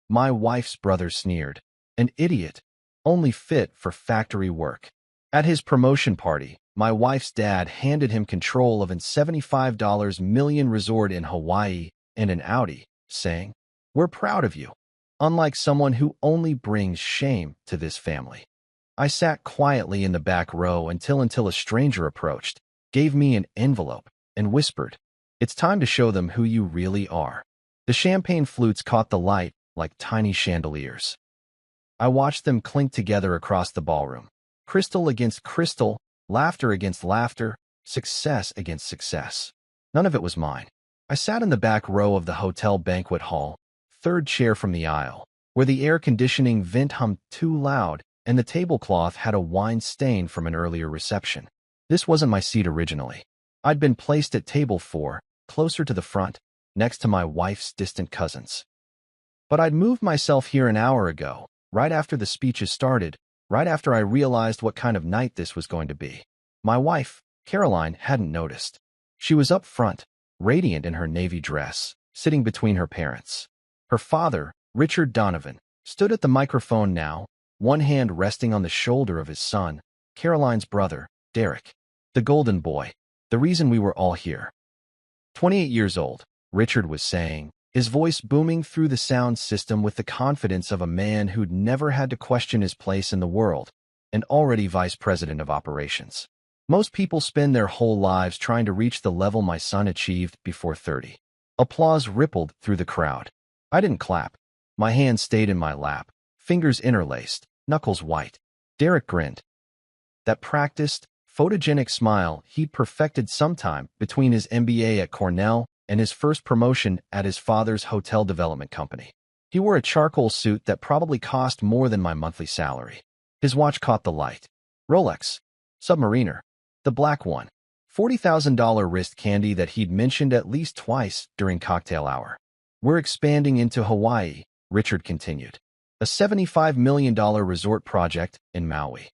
My wife's brother sneered. An idiot, only fit for factory work. At his promotion party, my wife's dad handed him control of an $75 million resort in Hawaii and an Audi, saying, "We're proud of you," unlike someone who only brings shame to this family. I sat quietly in the back row until a stranger approached, gave me an envelope, and whispered, "It's time to show them who you really are." The champagne flutes caught the light like tiny chandeliers. I watched them clink together across the ballroom. Crystal against crystal, laughter against laughter, success against success. None of it was mine. I sat in the back row of the hotel banquet hall, third chair from the aisle, where the air conditioning vent hummed too loud and the tablecloth had a wine stain from an earlier reception. This wasn't my seat originally. I'd been placed at table 4, closer to the front, next to my wife's distant cousins. But I'd moved myself here an hour ago, right after the speeches started, right after I realized what kind of night this was going to be. My wife, Caroline, hadn't noticed. She was up front, radiant in her navy dress, sitting between her parents. Her father, Richard Donovan, stood at the microphone now, one hand resting on the shoulder of his son, Caroline's brother, Derek. The golden boy. The reason we were all here. 28 years old, Richard was saying, his voice booming through the sound system with the confidence of a man who'd never had to question his place in the world, and already vice president of operations. Most people spend their whole lives trying to reach the level my son achieved before 30. Applause rippled through the crowd. I didn't clap. My hand stayed in my lap, fingers interlaced, knuckles white. Derek grinned. That practiced, photogenic smile he'd perfected sometime between his MBA at Cornell and his first promotion at his father's hotel development company. He wore a charcoal suit that probably cost more than my monthly salary. His watch caught the light. Rolex. Submariner. The black one. $40,000 wrist candy that he'd mentioned at least twice during cocktail hour. "We're expanding into Hawaii," Richard continued. "A $75 million resort project in Maui.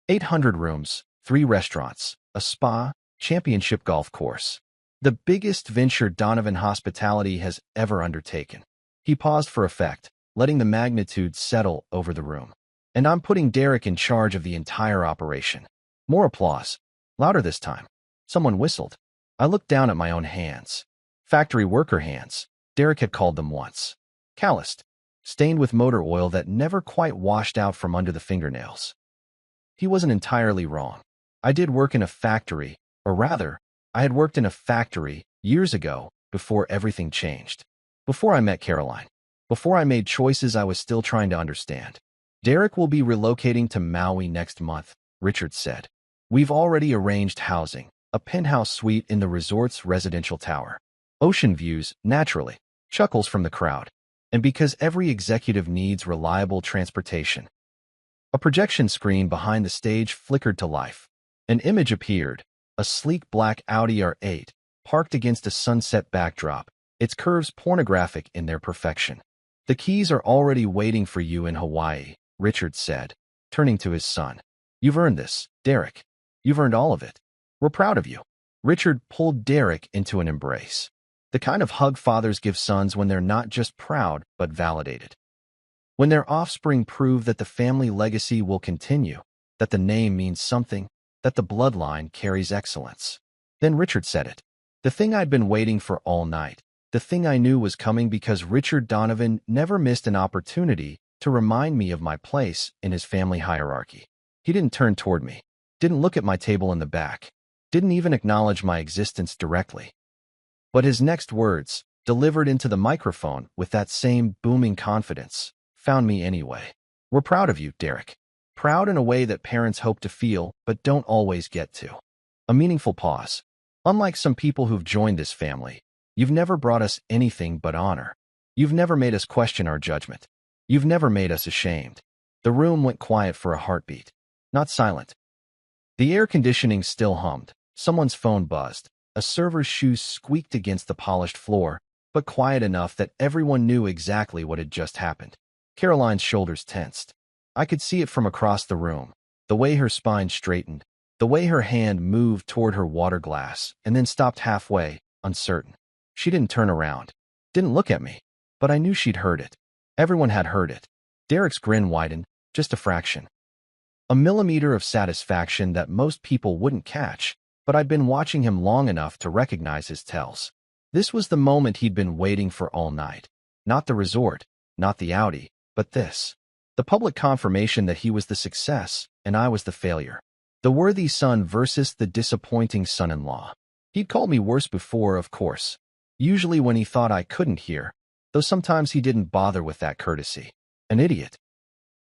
800 rooms, 3 restaurants, a spa, championship golf course. The biggest venture Donovan Hospitality has ever undertaken." He paused for effect, letting the magnitude settle over the room. "And I'm putting Derek in charge of the entire operation." More applause. Louder this time. Someone whistled. I looked down at my own hands. Factory worker hands. Derek had called them once. Calloused. Stained with motor oil that never quite washed out from under the fingernails. He wasn't entirely wrong. I did work in a factory, or rather, I had worked in a factory years ago before everything changed. Before I met Caroline. Before I made choices I was still trying to understand. "Derek will be relocating to Maui next month," Richard said. "We've already arranged housing, a penthouse suite in the resort's residential tower. Ocean views, naturally." Chuckles from the crowd. "And because every executive needs reliable transportation." A projection screen behind the stage flickered to life. An image appeared. A sleek black Audi R8, parked against a sunset backdrop, its curves pornographic in their perfection. "The keys are already waiting for you in Hawaii," Richard said, turning to his son. "You've earned this, Derek. You've earned all of it. We're proud of you." Richard pulled Derek into an embrace. The kind of hug fathers give sons when they're not just proud, but validated. When their offspring prove that the family legacy will continue, that the name means something, that the bloodline carries excellence. Then Richard said it. The thing I'd been waiting for all night. The thing I knew was coming because Richard Donovan never missed an opportunity to remind me of my place in his family hierarchy. He didn't turn toward me, didn't look at my table in the back, didn't even acknowledge my existence directly. But his next words, delivered into the microphone with that same booming confidence, found me anyway. "We're proud of you, Derek. Proud in a way that parents hope to feel, but don't always get to." A meaningful pause. "Unlike some people who've joined this family, you've never brought us anything but honor. You've never made us question our judgment. You've never made us ashamed." The room went quiet for a heartbeat. Not silent. The air conditioning still hummed. Someone's phone buzzed. A server's shoes squeaked against the polished floor, but quiet enough that everyone knew exactly what had just happened. Caroline's shoulders tensed. I could see it from across the room, the way her spine straightened, the way her hand moved toward her water glass and then stopped halfway, uncertain. She didn't turn around, didn't look at me, but I knew she'd heard it. Everyone had heard it. Derek's grin widened, just a fraction. A millimeter of satisfaction that most people wouldn't catch, but I'd been watching him long enough to recognize his tells. This was the moment he'd been waiting for all night. Not the resort, not the Audi, but this. The public confirmation that he was the success, and I was the failure. The worthy son versus the disappointing son-in-law. He'd called me worse before, of course. Usually when he thought I couldn't hear, though sometimes he didn't bother with that courtesy. An idiot.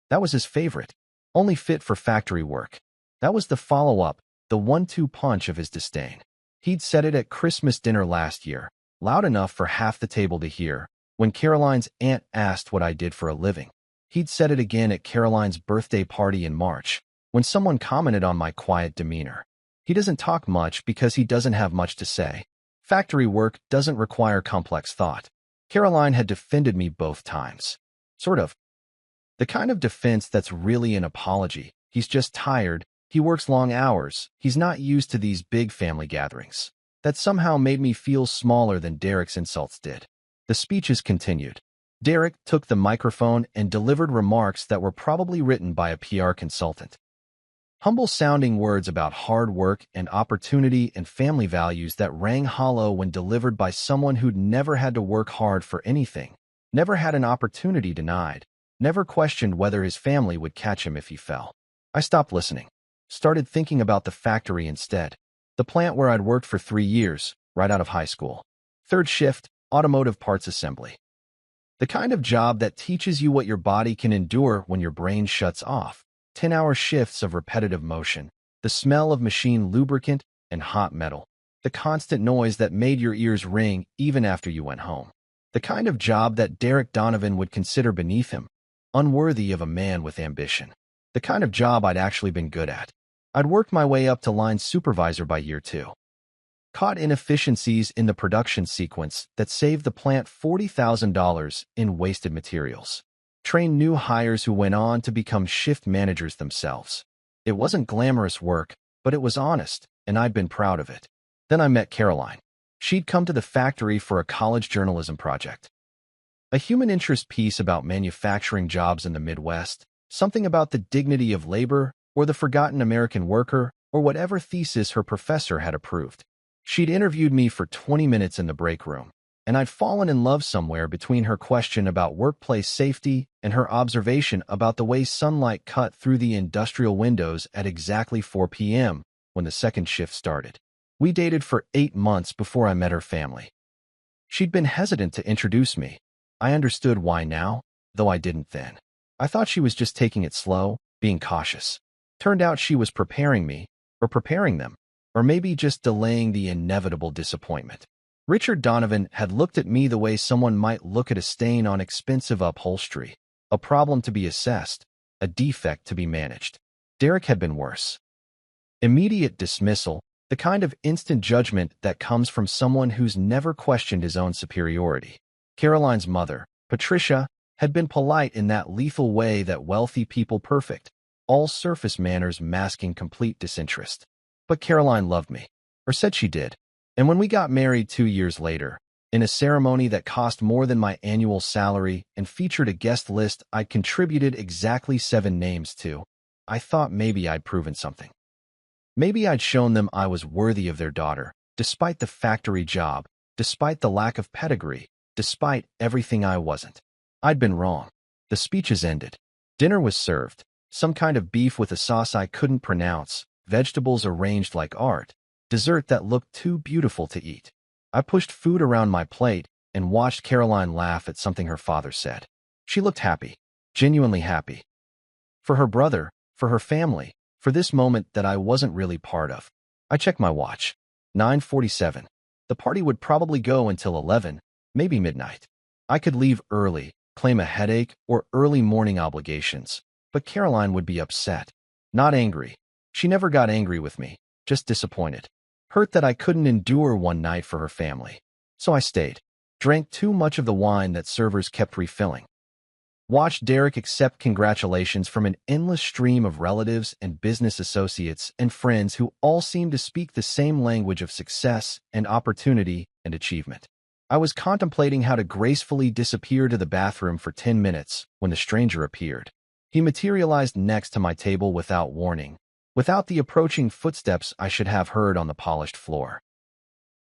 That was his favorite. Only fit for factory work. That was the follow-up, the 1-2 punch of his disdain. He'd said it at Christmas dinner last year, loud enough for half the table to hear, when Caroline's aunt asked what I did for a living. He'd said it again at Caroline's birthday party in March, when someone commented on my quiet demeanor. He doesn't talk much because he doesn't have much to say. Factory work doesn't require complex thought. Caroline had defended me both times. Sort of. The kind of defense that's really an apology. He's just tired, he works long hours, he's not used to these big family gatherings. That somehow made me feel smaller than Derek's insults did. The speeches continued. Derek took the microphone and delivered remarks that were probably written by a PR consultant. Humble-sounding words about hard work and opportunity and family values that rang hollow when delivered by someone who'd never had to work hard for anything, never had an opportunity denied, never questioned whether his family would catch him if he fell. I stopped listening. Started thinking about the factory instead. The plant where I'd worked for 3 years, right out of high school. Third shift, automotive parts assembly. The kind of job that teaches you what your body can endure when your brain shuts off. 10-hour shifts of repetitive motion. The smell of machine lubricant and hot metal. The constant noise that made your ears ring even after you went home. The kind of job that Derek Donovan would consider beneath him, unworthy of a man with ambition. The kind of job I'd actually been good at. I'd worked my way up to line supervisor by year 2. Caught inefficiencies in the production sequence that saved the plant $40,000 in wasted materials. Trained new hires who went on to become shift managers themselves. It wasn't glamorous work, but it was honest, and I'd been proud of it. Then I met Caroline. She'd come to the factory for a college journalism project. A human interest piece about manufacturing jobs in the Midwest, something about the dignity of labor, or the forgotten American worker, or whatever thesis her professor had approved. She'd interviewed me for 20 minutes in the break room, and I'd fallen in love somewhere between her question about workplace safety and her observation about the way sunlight cut through the industrial windows at exactly 4 p.m. when the second shift started. We dated for 8 months before I met her family. She'd been hesitant to introduce me. I understood why now, though I didn't then. I thought she was just taking it slow, being cautious. Turned out she was preparing me, or preparing them, or maybe just delaying the inevitable disappointment. Richard Donovan had looked at me the way someone might look at a stain on expensive upholstery, a problem to be assessed, a defect to be managed. Derek had been worse. Immediate dismissal, the kind of instant judgment that comes from someone who's never questioned his own superiority. Caroline's mother, Patricia, had been polite in that lethal way that wealthy people perfect, all surface manners masking complete disinterest. But Caroline loved me, or said she did, and when we got married 2 years later, in a ceremony that cost more than my annual salary and featured a guest list I'd contributed exactly 7 names to, I thought maybe I'd proven something. Maybe I'd shown them I was worthy of their daughter, despite the factory job, despite the lack of pedigree, despite everything I wasn't. I'd been wrong. The speeches ended. Dinner was served, some kind of beef with a sauce I couldn't pronounce, vegetables arranged like art, dessert that looked too beautiful to eat. I pushed food around my plate and watched Caroline laugh at something her father said. She looked happy, genuinely happy. For her brother, for her family, for this moment that I wasn't really part of. I checked my watch. 9:47. The party would probably go until 11, maybe midnight. I could leave early, claim a headache or early morning obligations, but Caroline would be upset. Not angry. She never got angry with me, just disappointed. Hurt that I couldn't endure one night for her family. So I stayed. Drank too much of the wine that servers kept refilling. Watched Derek accept congratulations from an endless stream of relatives and business associates and friends who all seemed to speak the same language of success and opportunity and achievement. I was contemplating how to gracefully disappear to the bathroom for 10 minutes when the stranger appeared. He materialized next to my table without warning, without the approaching footsteps I should have heard on the polished floor.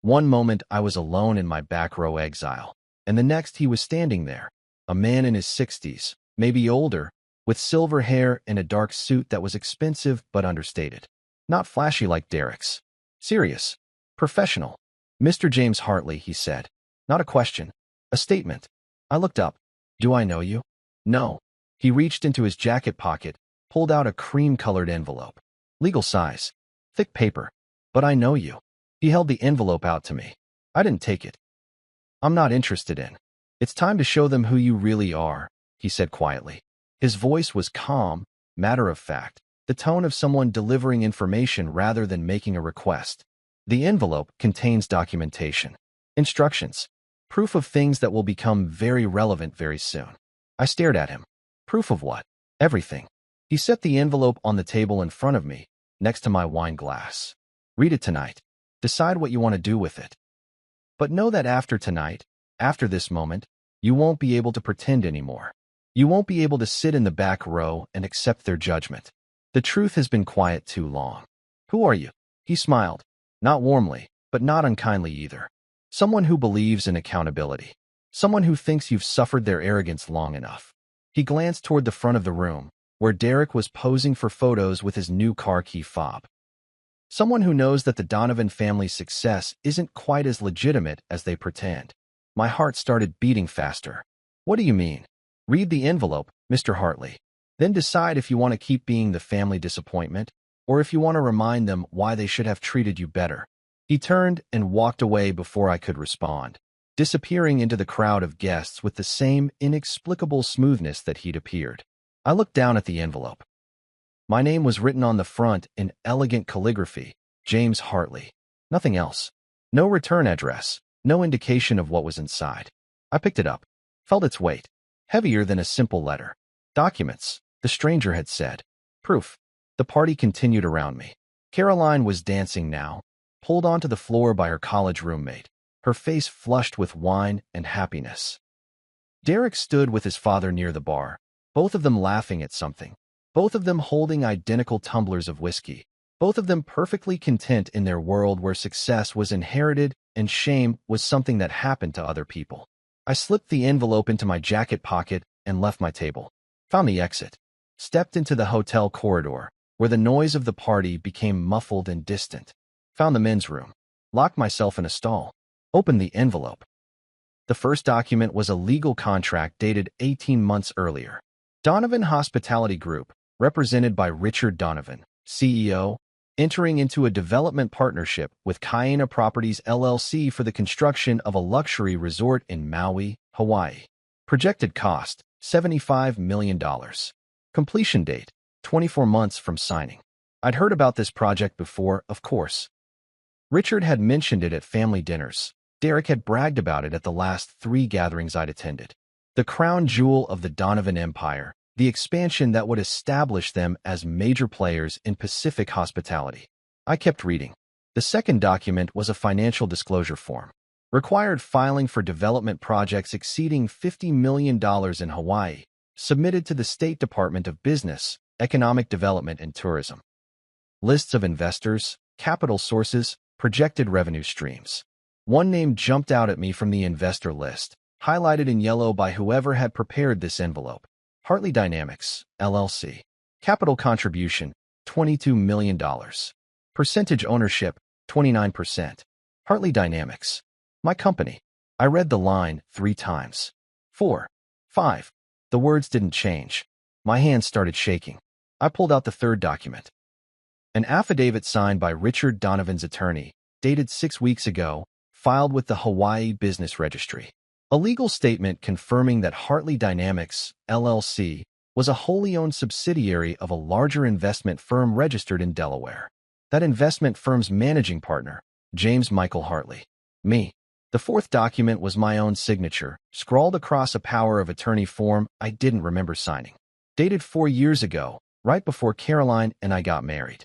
One moment I was alone in my back row exile, and the next he was standing there, a man in his 60s, maybe older, with silver hair and a dark suit that was expensive but understated. Not flashy like Derek's. Serious. Professional. "Mr. James Hartley," he said. Not a question. A statement. I looked up. "Do I know you?" "No." He reached into his jacket pocket, pulled out a cream-colored envelope. Legal size. Thick paper. "But I know you." He held the envelope out to me. I didn't take it. "I'm not interested in. It's time to show them who you really are," he said quietly. His voice was calm, matter-of-fact, the tone of someone delivering information rather than making a request. The envelope contains documentation. Instructions. Proof of things that will become very relevant very soon. I stared at him. Proof of what? Everything. He set the envelope on the table in front of me, next to my wine glass. "Read it tonight. Decide what you want to do with it. But know that after tonight, after this moment, you won't be able to pretend anymore. You won't be able to sit in the back row and accept their judgment. The truth has been quiet too long." "Who are you?" He smiled. Not warmly, but not unkindly either. "Someone who believes in accountability. Someone who thinks you've suffered their arrogance long enough." He glanced toward the front of the room, where Derek was posing for photos with his new car key fob. "Someone who knows that the Donovan family's success isn't quite as legitimate as they pretend." My heart started beating faster. "What do you mean?" "Read the envelope, Mr. Hartley. Then decide if you want to keep being the family disappointment, or if you want to remind them why they should have treated you better." He turned and walked away before I could respond, disappearing into the crowd of guests with the same inexplicable smoothness that he'd appeared. I looked down at the envelope. My name was written on the front in elegant calligraphy, James Hartley. Nothing else. No return address, no indication of what was inside. I picked it up, felt its weight, heavier than a simple letter. Documents, the stranger had said. Proof. The party continued around me. Caroline was dancing now, pulled onto the floor by her college roommate, her face flushed with wine and happiness. Derek stood with his father near the bar, both of them laughing at something, both of them holding identical tumblers of whiskey, both of them perfectly content in their world where success was inherited and shame was something that happened to other people. I slipped the envelope into my jacket pocket and left my table, found the exit, stepped into the hotel corridor, where the noise of the party became muffled and distant, found the men's room, locked myself in a stall, opened the envelope. The first document was a legal contract dated 18 months earlier. Donovan Hospitality Group, represented by Richard Donovan, CEO, entering into a development partnership with Kaena Properties LLC for the construction of a luxury resort in Maui, Hawaii. Projected cost, $75 million. Completion date, 24 months from signing. I'd heard about this project before, of course. Richard had mentioned it at family dinners. Derek had bragged about it at the last 3 gatherings I'd attended. The crown jewel of the Donovan Empire, the expansion that would establish them as major players in Pacific hospitality. I kept reading. The second document was a financial disclosure form. Required filing for development projects exceeding $50 million in Hawaii, submitted to the State Department of Business, Economic Development and Tourism. Lists of investors, capital sources, projected revenue streams. One name jumped out at me from the investor list, highlighted in yellow by whoever had prepared this envelope. Hartley Dynamics, LLC. Capital contribution, $22 million. Percentage ownership, 29%. Hartley Dynamics. My company. I read the line 3 times. 4. 5. The words didn't change. My hands started shaking. I pulled out the third document. An affidavit signed by Richard Donovan's attorney, dated 6 weeks ago, filed with the Hawaii Business Registry. A legal statement confirming that Hartley Dynamics, LLC, was a wholly owned subsidiary of a larger investment firm registered in Delaware. That investment firm's managing partner, James Michael Hartley. Me. The fourth document was my own signature, scrawled across a power of attorney form I didn't remember signing. Dated 4 years ago, right before Caroline and I got married.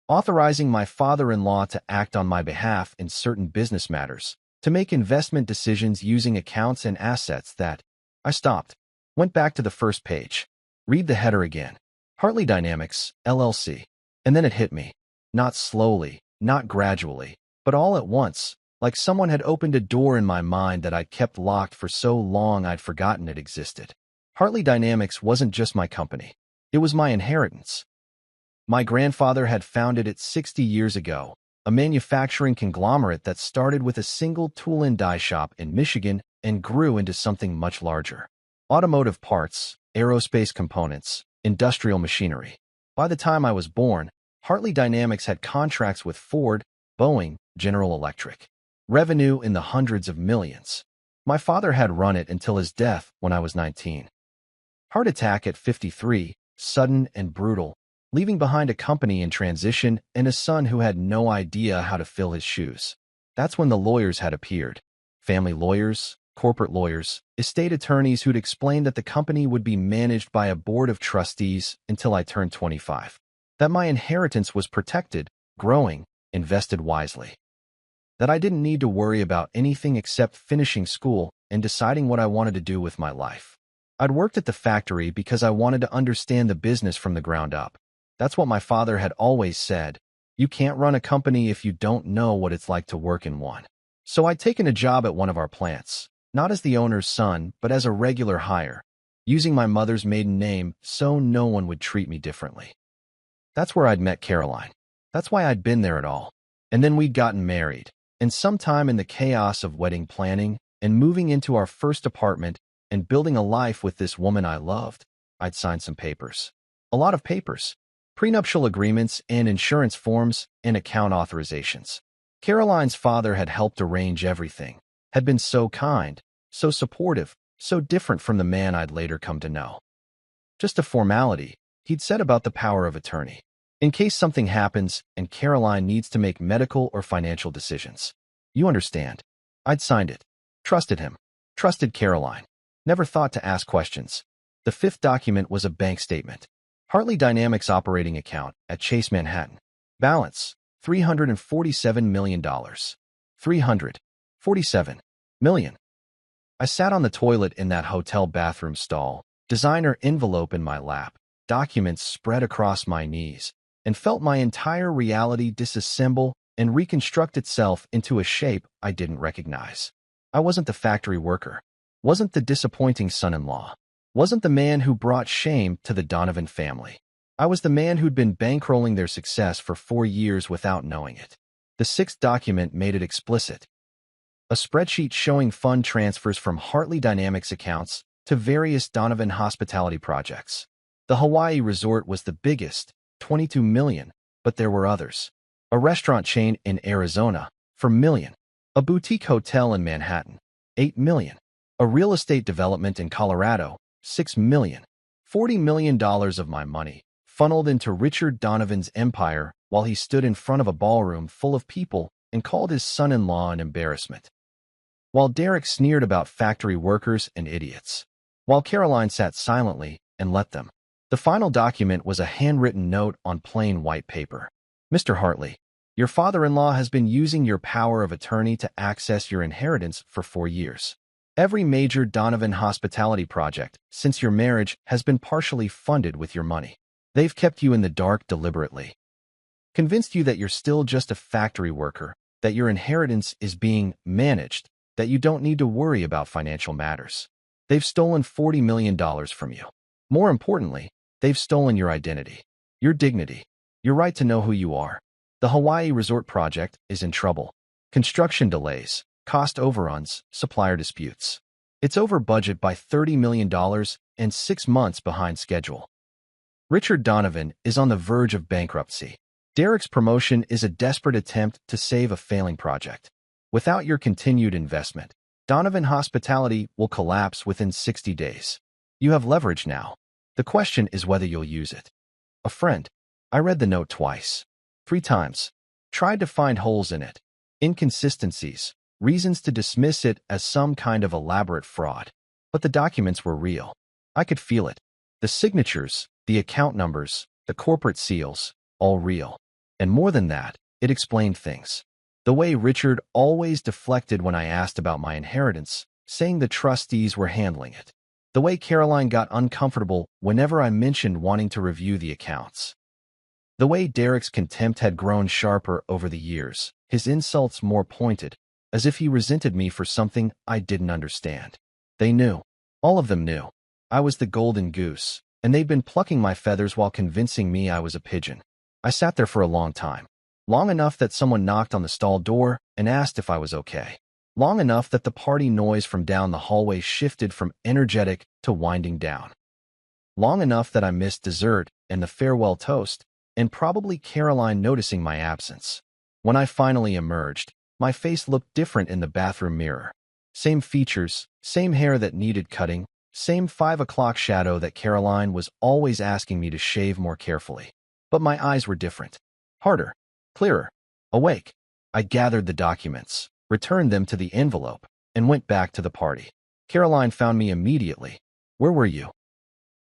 Authorizing my father-in-law to act on my behalf in certain business matters, to make investment decisions using accounts and assets that I stopped. Went back to the first page. Read the header again. Hartley Dynamics, LLC. And then it hit me. Not slowly, not gradually, but all at once, like someone had opened a door in my mind that I'd kept locked for so long I'd forgotten it existed. Hartley Dynamics wasn't just my company. It was my inheritance. My grandfather had founded it 60 years ago, a manufacturing conglomerate that started with a single tool and die shop in Michigan and grew into something much larger. Automotive parts, aerospace components, industrial machinery. By the time I was born, Hartley Dynamics had contracts with Ford, Boeing, General Electric. Revenue in the hundreds of millions. My father had run it until his death when I was 19. Heart attack at 53, sudden and brutal, leaving behind a company in transition and a son who had no idea how to fill his shoes. That's when the lawyers had appeared. Family lawyers, corporate lawyers, estate attorneys who'd explained that the company would be managed by a board of trustees until I turned 25. That my inheritance was protected, growing, invested wisely. That I didn't need to worry about anything except finishing school and deciding what I wanted to do with my life. I'd worked at the factory because I wanted to understand the business from the ground up. That's what my father had always said. You can't run a company if you don't know what it's like to work in one. So I'd taken a job at one of our plants, not as the owner's son, but as a regular hire, using my mother's maiden name so no one would treat me differently. That's where I'd met Caroline. That's why I'd been there at all. And then we'd gotten married. And sometime in the chaos of wedding planning and moving into our first apartment and building a life with this woman I loved, I'd signed some papers. A lot of papers. Prenuptial agreements and insurance forms and account authorizations. Caroline's father had helped arrange everything, had been so kind, so supportive, so different from the man I'd later come to know. Just a formality, he'd said about the power of attorney. In case something happens and Caroline needs to make medical or financial decisions. You understand. I'd signed it. Trusted him. Trusted Caroline. Never thought to ask questions. The fifth document was a bank statement. Hartley Dynamics operating account at Chase Manhattan. Balance, $347 million. $347 million. I sat on the toilet in that hotel bathroom stall, designer envelope in my lap, documents spread across my knees, and felt my entire reality disassemble and reconstruct itself into a shape I didn't recognize. I wasn't the factory worker, wasn't the disappointing son-in-law, wasn't the man who brought shame to the Donovan family. I was the man who'd been bankrolling their success for 4 years without knowing it. The sixth document made it explicit. A spreadsheet showing fund transfers from Hartley Dynamics accounts to various Donovan hospitality projects. The Hawaii resort was the biggest, $22 million, but there were others. A restaurant chain in Arizona, for $1 million. A boutique hotel in Manhattan, $8 million. A real estate development in Colorado, $6 million. $40 million of my money funneled into Richard Donovan's empire while he stood in front of a ballroom full of people and called his son-in-law an embarrassment. While Derek sneered about factory workers and idiots. While Caroline sat silently and let them. The final document was a handwritten note on plain white paper. Mr. Hartley, your father-in-law has been using your power of attorney to access your inheritance for 4 years. Every major Donovan hospitality project since your marriage has been partially funded with your money. They've kept you in the dark deliberately. Convinced you that you're still just a factory worker, that your inheritance is being managed, that you don't need to worry about financial matters. They've stolen $40 million from you. More importantly, they've stolen your identity, your dignity, your right to know who you are. The Hawaii resort project is in trouble. Construction delays, cost overruns, supplier disputes. It's over budget by $30 million and 6 months behind schedule. Richard Donovan is on the verge of bankruptcy. Derek's promotion is a desperate attempt to save a failing project. Without your continued investment, Donovan Hospitality will collapse within 60 days. You have leverage now. The question is whether you'll use it. A friend. I read the note twice. 3 times. Tried to find holes in it. Inconsistencies. Reasons to dismiss it as some kind of elaborate fraud. But the documents were real. I could feel it. The signatures, the account numbers, the corporate seals, all real. And more than that, it explained things. The way Richard always deflected when I asked about my inheritance, saying the trustees were handling it. The way Caroline got uncomfortable whenever I mentioned wanting to review the accounts. The way Derek's contempt had grown sharper over the years, his insults more pointed, as if he resented me for something I didn't understand. They knew. All of them knew. I was the golden goose, and they'd been plucking my feathers while convincing me I was a pigeon. I sat there for a long time. Long enough that someone knocked on the stall door and asked if I was okay. Long enough that the party noise from down the hallway shifted from energetic to winding down. Long enough that I missed dessert and the farewell toast, and probably Caroline noticing my absence. When I finally emerged, my face looked different in the bathroom mirror. Same features, same hair that needed cutting, same 5 o'clock shadow that Caroline was always asking me to shave more carefully. But my eyes were different. Harder. Clearer. Awake. I gathered the documents, returned them to the envelope, and went back to the party. Caroline found me immediately. Where were you?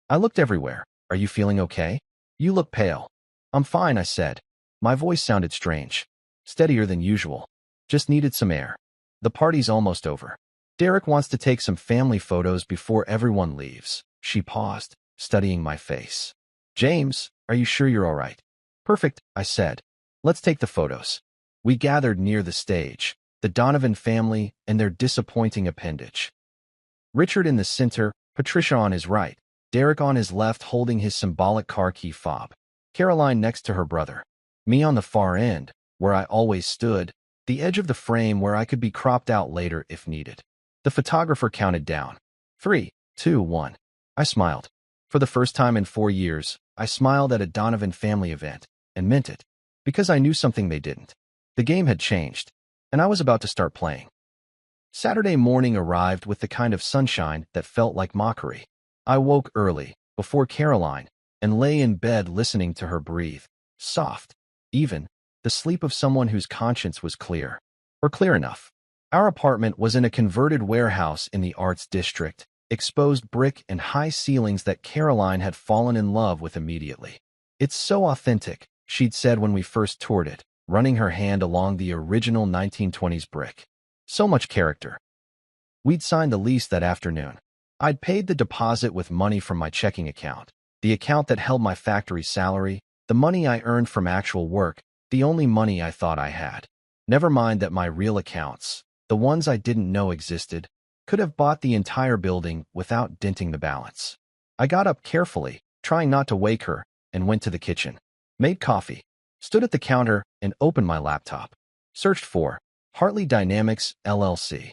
I looked everywhere. Are you feeling okay? You look pale. I'm fine, I said. My voice sounded strange. Steadier than usual. Just needed some air. The party's almost over. Derek wants to take some family photos before everyone leaves. She paused, studying my face. James, are you sure you're all right? Perfect, I said. Let's take the photos. We gathered near the stage, the Donovan family and their disappointing appendage. Richard in the center, Patricia on his right, Derek on his left holding his symbolic car key fob, Caroline next to her brother, me on the far end, where I always stood, the edge of the frame where I could be cropped out later if needed. The photographer counted down. 3, 2, 1. I smiled. For the first time in 4 years, I smiled at a Donovan family event, and meant it. Because I knew something they didn't. The game had changed, and I was about to start playing. Saturday morning arrived with the kind of sunshine that felt like mockery. I woke early, before Caroline, and lay in bed listening to her breathe. Soft, even, the sleep of someone whose conscience was clear. Or clear enough. Our apartment was in a converted warehouse in the Arts District, exposed brick and high ceilings that Caroline had fallen in love with immediately. It's so authentic, she'd said when we first toured it, running her hand along the original 1920s brick. So much character. We'd signed the lease that afternoon. I'd paid the deposit with money from my checking account, the account that held my factory salary, the money I earned from actual work, the only money I thought I had. Never mind that my real accounts, the ones I didn't know existed, could have bought the entire building without denting the balance. I got up carefully, trying not to wake her, and went to the kitchen. Made coffee, stood at the counter, and opened my laptop. Searched for Hartley Dynamics, LLC.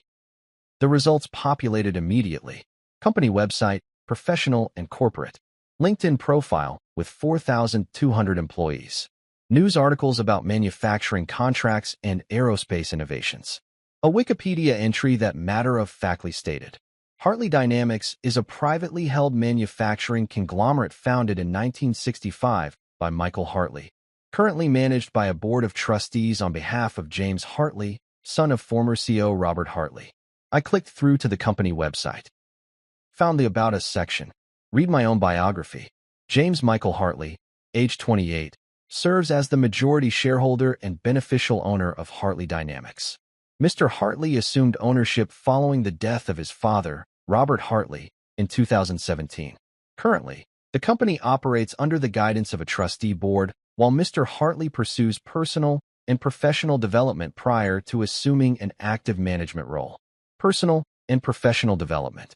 The results populated immediately. Company website, professional and corporate. LinkedIn profile with 4,200 employees. News articles about manufacturing contracts and aerospace innovations. A Wikipedia entry that matter-of-factly stated, Hartley Dynamics is a privately held manufacturing conglomerate founded in 1965 by Michael Hartley, currently managed by a board of trustees on behalf of James Hartley, son of former CEO Robert Hartley. I clicked through to the company website. Found the About Us section. Read my own biography. James Michael Hartley, age 28, serves as the majority shareholder and beneficial owner of Hartley Dynamics. Mr. Hartley assumed ownership following the death of his father, Robert Hartley, in 2017. Currently, the company operates under the guidance of a trustee board, while Mr. Hartley pursues personal and professional development prior to assuming an active management role. Personal and professional development.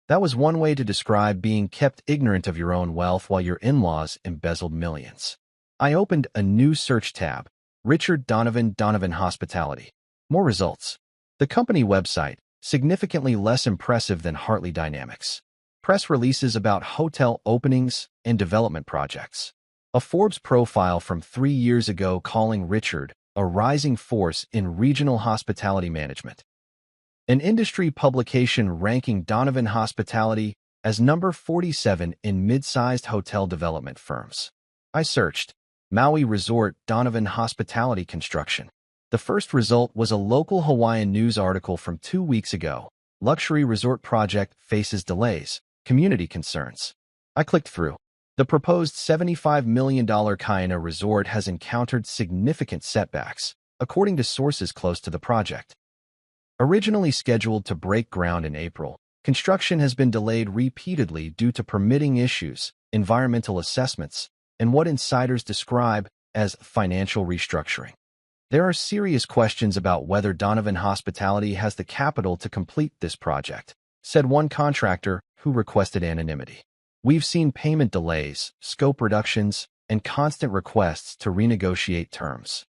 That was one way to describe being kept ignorant of your own wealth while your in-laws embezzled millions. I opened a new search tab, Richard Donovan Hospitality. More results. The company website, significantly less impressive than Hartley Dynamics. Press releases about hotel openings and development projects. A Forbes profile from 3 years ago calling Richard a rising force in regional hospitality management. An industry publication ranking Donovan Hospitality as number 47 in mid-sized hotel development firms. I searched Maui Resort Donovan Hospitality Construction. The first result was a local Hawaiian news article from 2 weeks ago. Luxury resort project faces delays, community concerns. I clicked through. The proposed $75 million Kaina resort has encountered significant setbacks. according to sources close to the project. Originally scheduled to break ground in April, construction has been delayed repeatedly due to permitting issues, environmental assessments, and what insiders describe as financial restructuring. There are serious questions about whether Donovan Hospitality has the capital to complete this project, said one contractor who requested anonymity. We've seen payment delays, scope reductions, and constant requests to renegotiate terms.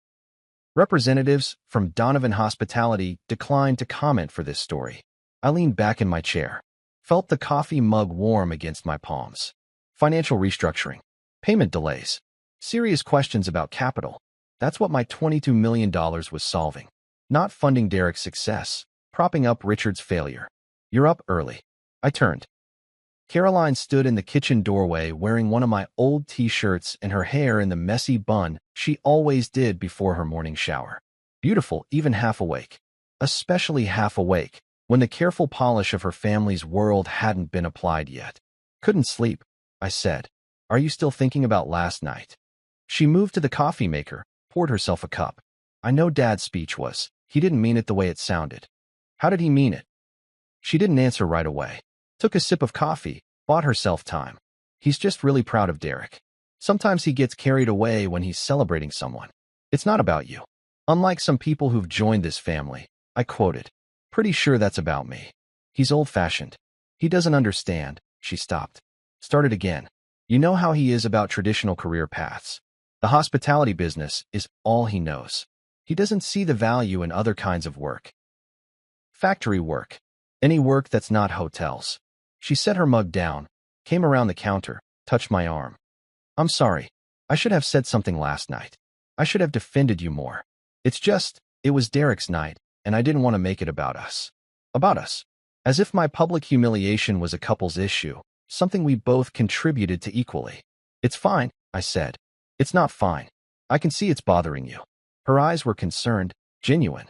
Representatives from Donovan Hospitality declined to comment for this story. I leaned back in my chair, felt the coffee mug warm against my palms. Financial restructuring, payment delays, serious questions about capital. That's what my $22 million was solving. Not funding Derek's success, propping up Richard's failure. You're up early. I turned. Caroline stood in the kitchen doorway wearing one of my old t-shirts and her hair in the messy bun she always did before her morning shower. Beautiful, even half awake. Especially half awake, when the careful polish of her family's world hadn't been applied yet. Couldn't sleep, I said. Are you still thinking about last night? She moved to the coffee maker, poured herself a cup. I know Dad's speech was, he didn't mean it the way it sounded. How did he mean it? She didn't answer right away. Took a sip of coffee, bought herself time. He's just really proud of Derek. Sometimes he gets carried away when he's celebrating someone. It's not about you. Unlike some people who've joined this family, I quoted. Pretty sure that's about me. He's old-fashioned. He doesn't understand. She stopped. Started again. You know how he is about traditional career paths. The hospitality business is all he knows. He doesn't see the value in other kinds of work. Factory work. Any work that's not hotels. She set her mug down, came around the counter, touched my arm. I'm sorry. I should have said something last night. I should have defended you more. It's just, it was Derek's night, and I didn't want to make it about us. About us. As if my public humiliation was a couple's issue, something we both contributed to equally. It's fine, I said. It's not fine. I can see it's bothering you. Her eyes were concerned, genuine.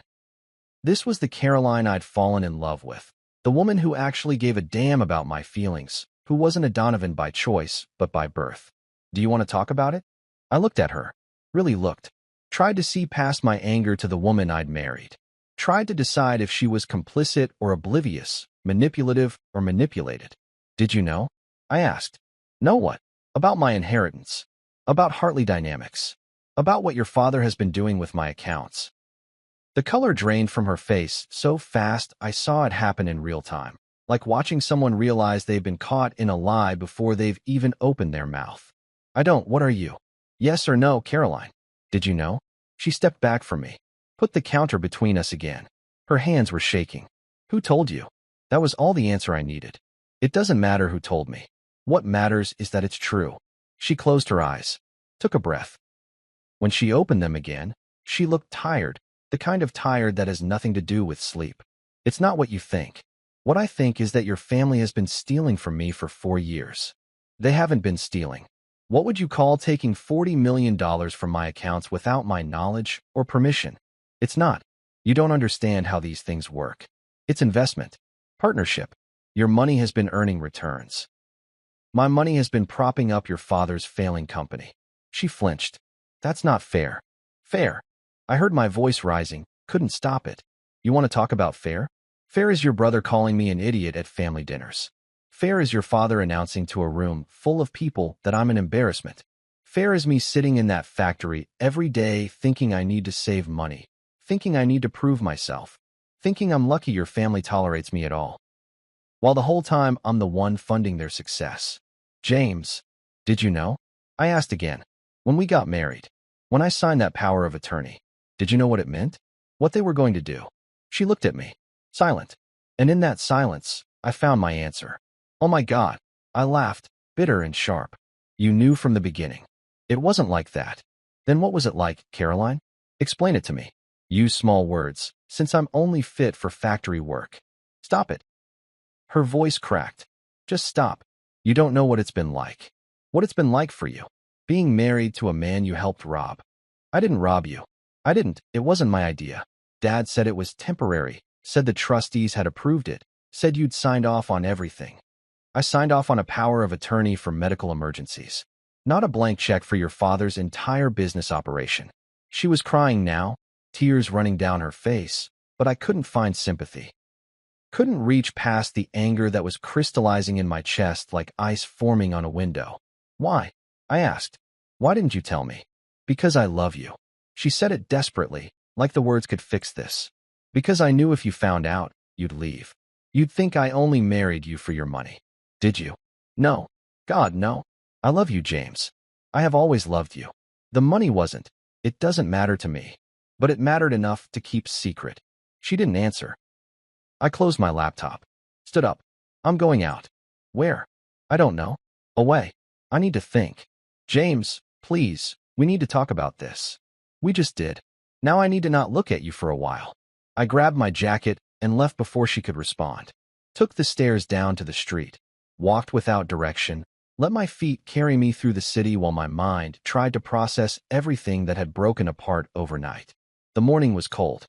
This was the Caroline I'd fallen in love with. The woman who actually gave a damn about my feelings, who wasn't a Donovan by choice, but by birth. Do you want to talk about it? I looked at her. Really looked. Tried to see past my anger to the woman I'd married. Tried to decide if she was complicit or oblivious, manipulative or manipulated. Did you know? I asked. Know what? About my inheritance. About Hartley Dynamics. About what your father has been doing with my accounts. The color drained from her face so fast I saw it happen in real time, like watching someone realize they've been caught in a lie before they've even opened their mouth. I don't. What are you? Yes or no, Caroline? Did you know? She stepped back from me, put the counter between us again. Her hands were shaking. Who told you? That was all the answer I needed. It doesn't matter who told me. What matters is that it's true. She closed her eyes, took a breath. When she opened them again, she looked tired, the kind of tired that has nothing to do with sleep. It's not what you think. What I think is that your family has been stealing from me for 4 years. They haven't been stealing. What would you call taking $40 million from my accounts without my knowledge or permission? It's not. You don't understand how these things work. It's investment. Partnership. Your money has been earning returns. My money has been propping up your father's failing company. She flinched. That's not fair. Fair. I heard my voice rising, couldn't stop it. You want to talk about fair? Fair is your brother calling me an idiot at family dinners. Fair is your father announcing to a room full of people that I'm an embarrassment. Fair is me sitting in that factory every day thinking I need to save money, thinking I need to prove myself, thinking I'm lucky your family tolerates me at all. While the whole time I'm the one funding their success. James, did you know? I asked again. When we got married, when I signed that power of attorney, did you know what it meant? What they were going to do? She looked at me, silent. And in that silence, I found my answer. Oh my God, I laughed, bitter and sharp. You knew from the beginning. It wasn't like that. Then what was it like, Caroline? Explain it to me. Use small words, since I'm only fit for factory work. Stop it. Her voice cracked. Just stop. You don't know what it's been like. What it's been like for you. Being married to a man you helped rob. I didn't rob you. I didn't. It wasn't my idea. Dad said it was temporary, said the trustees had approved it, said you'd signed off on everything. I signed off on a power of attorney for medical emergencies. Not a blank check for your father's entire business operation. She was crying now, tears running down her face, but I couldn't find sympathy. Couldn't reach past the anger that was crystallizing in my chest like ice forming on a window. Why? I asked. Why didn't you tell me? Because I love you. She said it desperately, like the words could fix this. Because I knew if you found out, you'd leave. You'd think I only married you for your money. Did you? No. God, no. I love you, James. I have always loved you. The money wasn't. It doesn't matter to me. But it mattered enough to keep secret. She didn't answer. I closed my laptop. Stood up. I'm going out. Where? I don't know. Away. I need to think. James, please, we need to talk about this. We just did. Now I need to not look at you for a while. I grabbed my jacket and left before she could respond. Took the stairs down to the street. Walked without direction. Let my feet carry me through the city while my mind tried to process everything that had broken apart overnight. The morning was cold.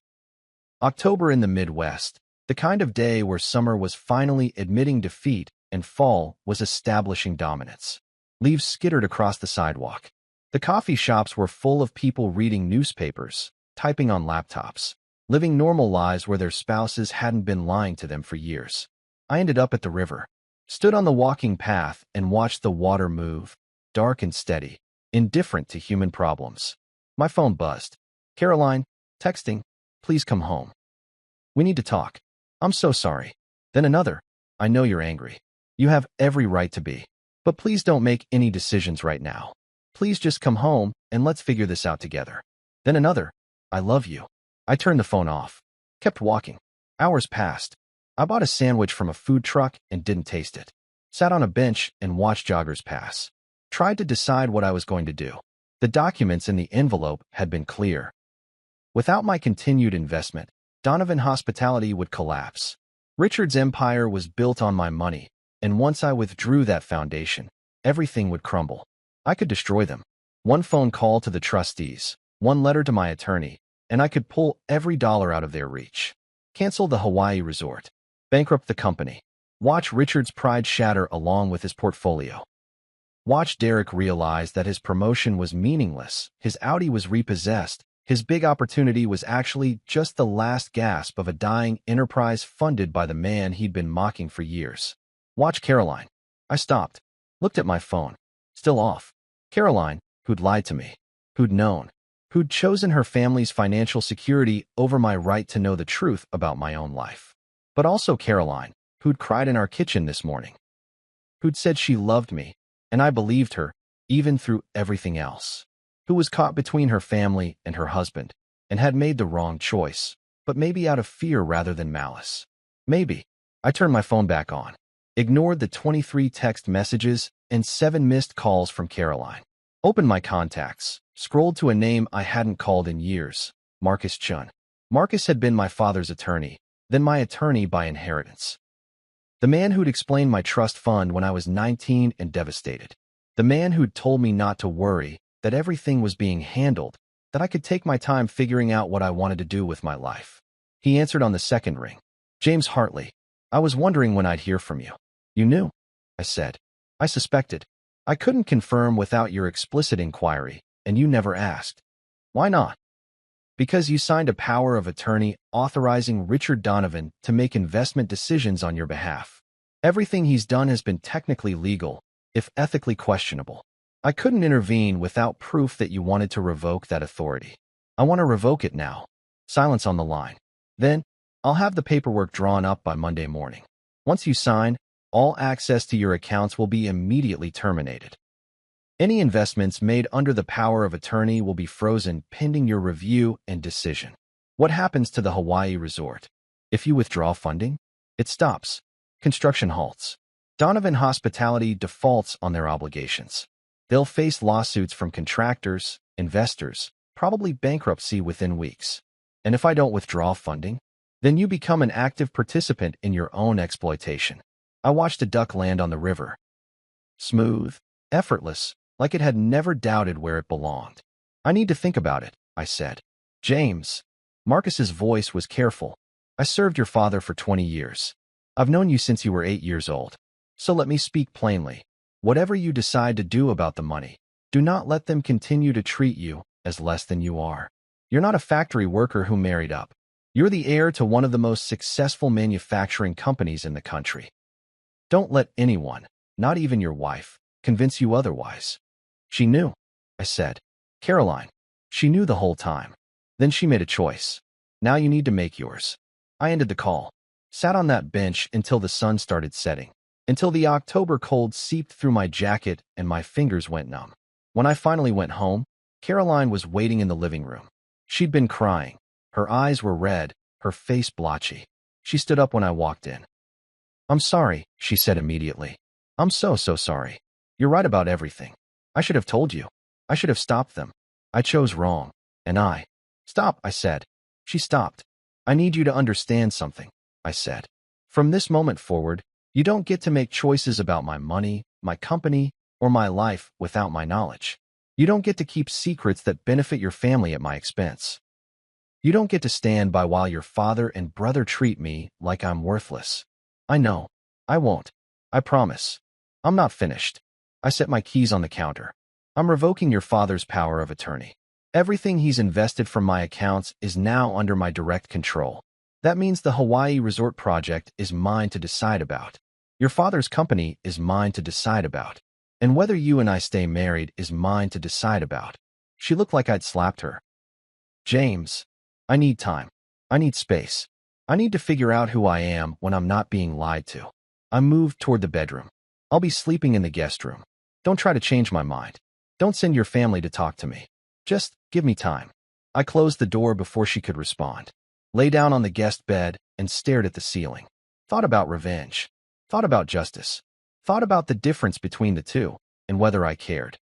October in the Midwest, the kind of day where summer was finally admitting defeat and fall was establishing dominance. Leaves skittered across the sidewalk. The coffee shops were full of people reading newspapers, typing on laptops, living normal lives where their spouses hadn't been lying to them for years. I ended up at the river, stood on the walking path and watched the water move, dark and steady, indifferent to human problems. My phone buzzed. Caroline, texting, please come home. We need to talk. I'm so sorry. Then another. I know you're angry. You have every right to be. But please don't make any decisions right now. Please just come home and let's figure this out together. Then another. I love you. I turned the phone off. Kept walking. Hours passed. I bought a sandwich from a food truck and didn't taste it. Sat on a bench and watched joggers pass. Tried to decide what I was going to do. The documents in the envelope had been clear. Without my continued investment, Donovan Hospitality would collapse. Richard's empire was built on my money, and once I withdrew that foundation, everything would crumble. I could destroy them. One phone call to the trustees, one letter to my attorney, and I could pull every dollar out of their reach. Cancel the Hawaii resort. Bankrupt the company. Watch Richard's pride shatter along with his portfolio. Watch Derek realize that his promotion was meaningless, his Audi was repossessed, his big opportunity was actually just the last gasp of a dying enterprise funded by the man he'd been mocking for years. Watch Caroline. I stopped, looked at my phone. Still off. Caroline, who'd lied to me, who'd known, who'd chosen her family's financial security over my right to know the truth about my own life. But also Caroline, who'd cried in our kitchen this morning, who'd said she loved me, and I believed her, even through everything else, who was caught between her family and her husband, and had made the wrong choice, but maybe out of fear rather than malice. Maybe. I turned my phone back on, ignored the 23 text messages and 7 missed calls from Caroline. Opened my contacts, scrolled to a name I hadn't called in years, Marcus Chun. Marcus had been my father's attorney, then my attorney by inheritance. The man who'd explained my trust fund when I was 19 and devastated. The man who'd told me not to worry, that everything was being handled, that I could take my time figuring out what I wanted to do with my life. He answered on the second ring. James Hartley. I was wondering when I'd hear from you. You knew, I said. I suspected. I couldn't confirm without your explicit inquiry, and you never asked. Why not? Because you signed a power of attorney authorizing Richard Donovan to make investment decisions on your behalf. Everything he's done has been technically legal, if ethically questionable. I couldn't intervene without proof that you wanted to revoke that authority. I want to revoke it now. Silence on the line. Then, I'll have the paperwork drawn up by Monday morning. Once you sign, all access to your accounts will be immediately terminated. Any investments made under the power of attorney will be frozen pending your review and decision. What happens to the Hawaii resort? If you withdraw funding, it stops. Construction halts. Donovan Hospitality defaults on their obligations. They'll face lawsuits from contractors, investors, probably bankruptcy within weeks. And if I don't withdraw funding, then you become an active participant in your own exploitation. I watched a duck land on the river. Smooth, effortless, like it had never doubted where it belonged. I need to think about it, I said. James. Marcus's voice was careful. I served your father for 20 years. I've known you since you were 8 years old. So let me speak plainly. Whatever you decide to do about the money, do not let them continue to treat you as less than you are. You're not a factory worker who married up. You're the heir to one of the most successful manufacturing companies in the country. Don't let anyone, not even your wife, convince you otherwise." "She knew," I said. "Caroline, she knew the whole time. Then she made a choice. Now you need to make yours." I ended the call, sat on that bench until the sun started setting, until the October cold seeped through my jacket and my fingers went numb. When I finally went home, Caroline was waiting in the living room. She'd been crying. Her eyes were red, her face blotchy. She stood up when I walked in. "I'm sorry," she said immediately. "I'm so sorry. You're right about everything. I should have told you. I should have stopped them. I chose wrong. And I—" "Stop," I said. She stopped. "I need you to understand something," I said. "From this moment forward, you don't get to make choices about my money, my company, or my life without my knowledge. You don't get to keep secrets that benefit your family at my expense. You don't get to stand by while your father and brother treat me like I'm worthless. I know. I won't. I promise. I'm not finished." I set my keys on the counter. "I'm revoking your father's power of attorney. Everything he's invested from my accounts is now under my direct control. That means the Hawaii Resort Project is mine to decide about. Your father's company is mine to decide about. And whether you and I stay married is mine to decide about." She looked like I'd slapped her. "James, I need time. I need space. I need to figure out who I am when I'm not being lied to." I moved toward the bedroom. "I'll be sleeping in the guest room. Don't try to change my mind. Don't send your family to talk to me. Just give me time." I closed the door before she could respond, lay down on the guest bed, and stared at the ceiling. Thought about revenge. Thought about justice. Thought about the difference between the two, and whether I cared.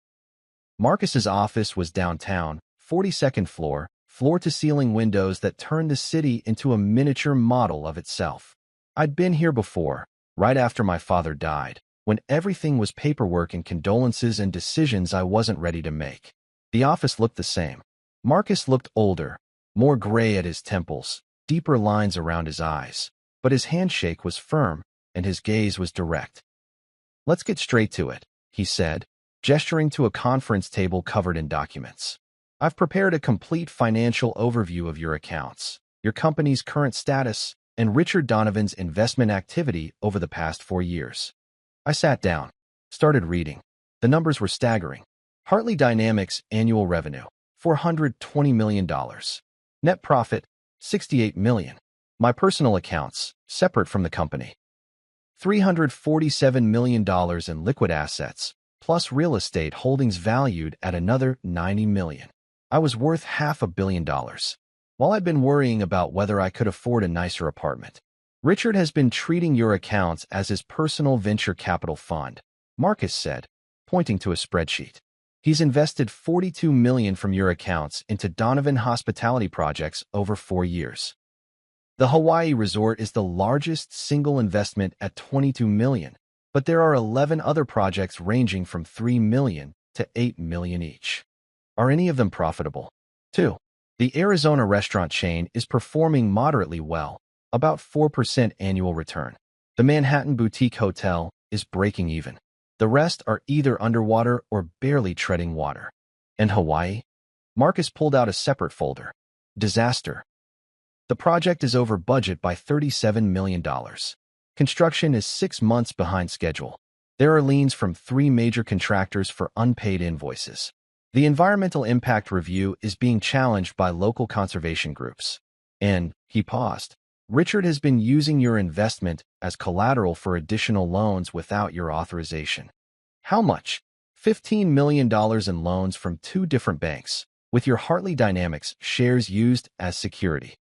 Marcus's office was downtown, 42nd floor, floor-to-ceiling windows that turned the city into a miniature model of itself. I'd been here before, right after my father died, when everything was paperwork and condolences and decisions I wasn't ready to make. The office looked the same. Marcus looked older, more gray at his temples, deeper lines around his eyes, but his handshake was firm, and his gaze was direct. "Let's get straight to it," he said, gesturing to a conference table covered in documents. "I've prepared a complete financial overview of your accounts, your company's current status, and Richard Donovan's investment activity over the past 4 years." I sat down, started reading. The numbers were staggering. Hartley Dynamics annual revenue, $420 million. Net profit, $68 million. My personal accounts, separate from the company, $347 million in liquid assets, plus real estate holdings valued at another $90 million. I was worth $500 million. While I'd been worrying about whether I could afford a nicer apartment, Richard has been treating your accounts as his personal venture capital fund, Marcus said, pointing to a spreadsheet. He's invested $42 million from your accounts into Donovan hospitality projects over 4 years. The Hawaii Resort is the largest single investment at $22 million, but there are 11 other projects ranging from $3 million to $8 million each. Are any of them profitable? 2. The Arizona restaurant chain is performing moderately well, about 4% annual return. The Manhattan Boutique Hotel is breaking even. The rest are either underwater or barely treading water. And Hawaii? Marcus pulled out a separate folder. Disaster. The project is over budget by $37 million. Construction is 6 months behind schedule. There are liens from 3 major contractors for unpaid invoices. The environmental impact review is being challenged by local conservation groups. And, he paused, Richard has been using your investment as collateral for additional loans without your authorization. How much? $15 million in loans from 2 different banks, with your Hartley Dynamics shares used as security.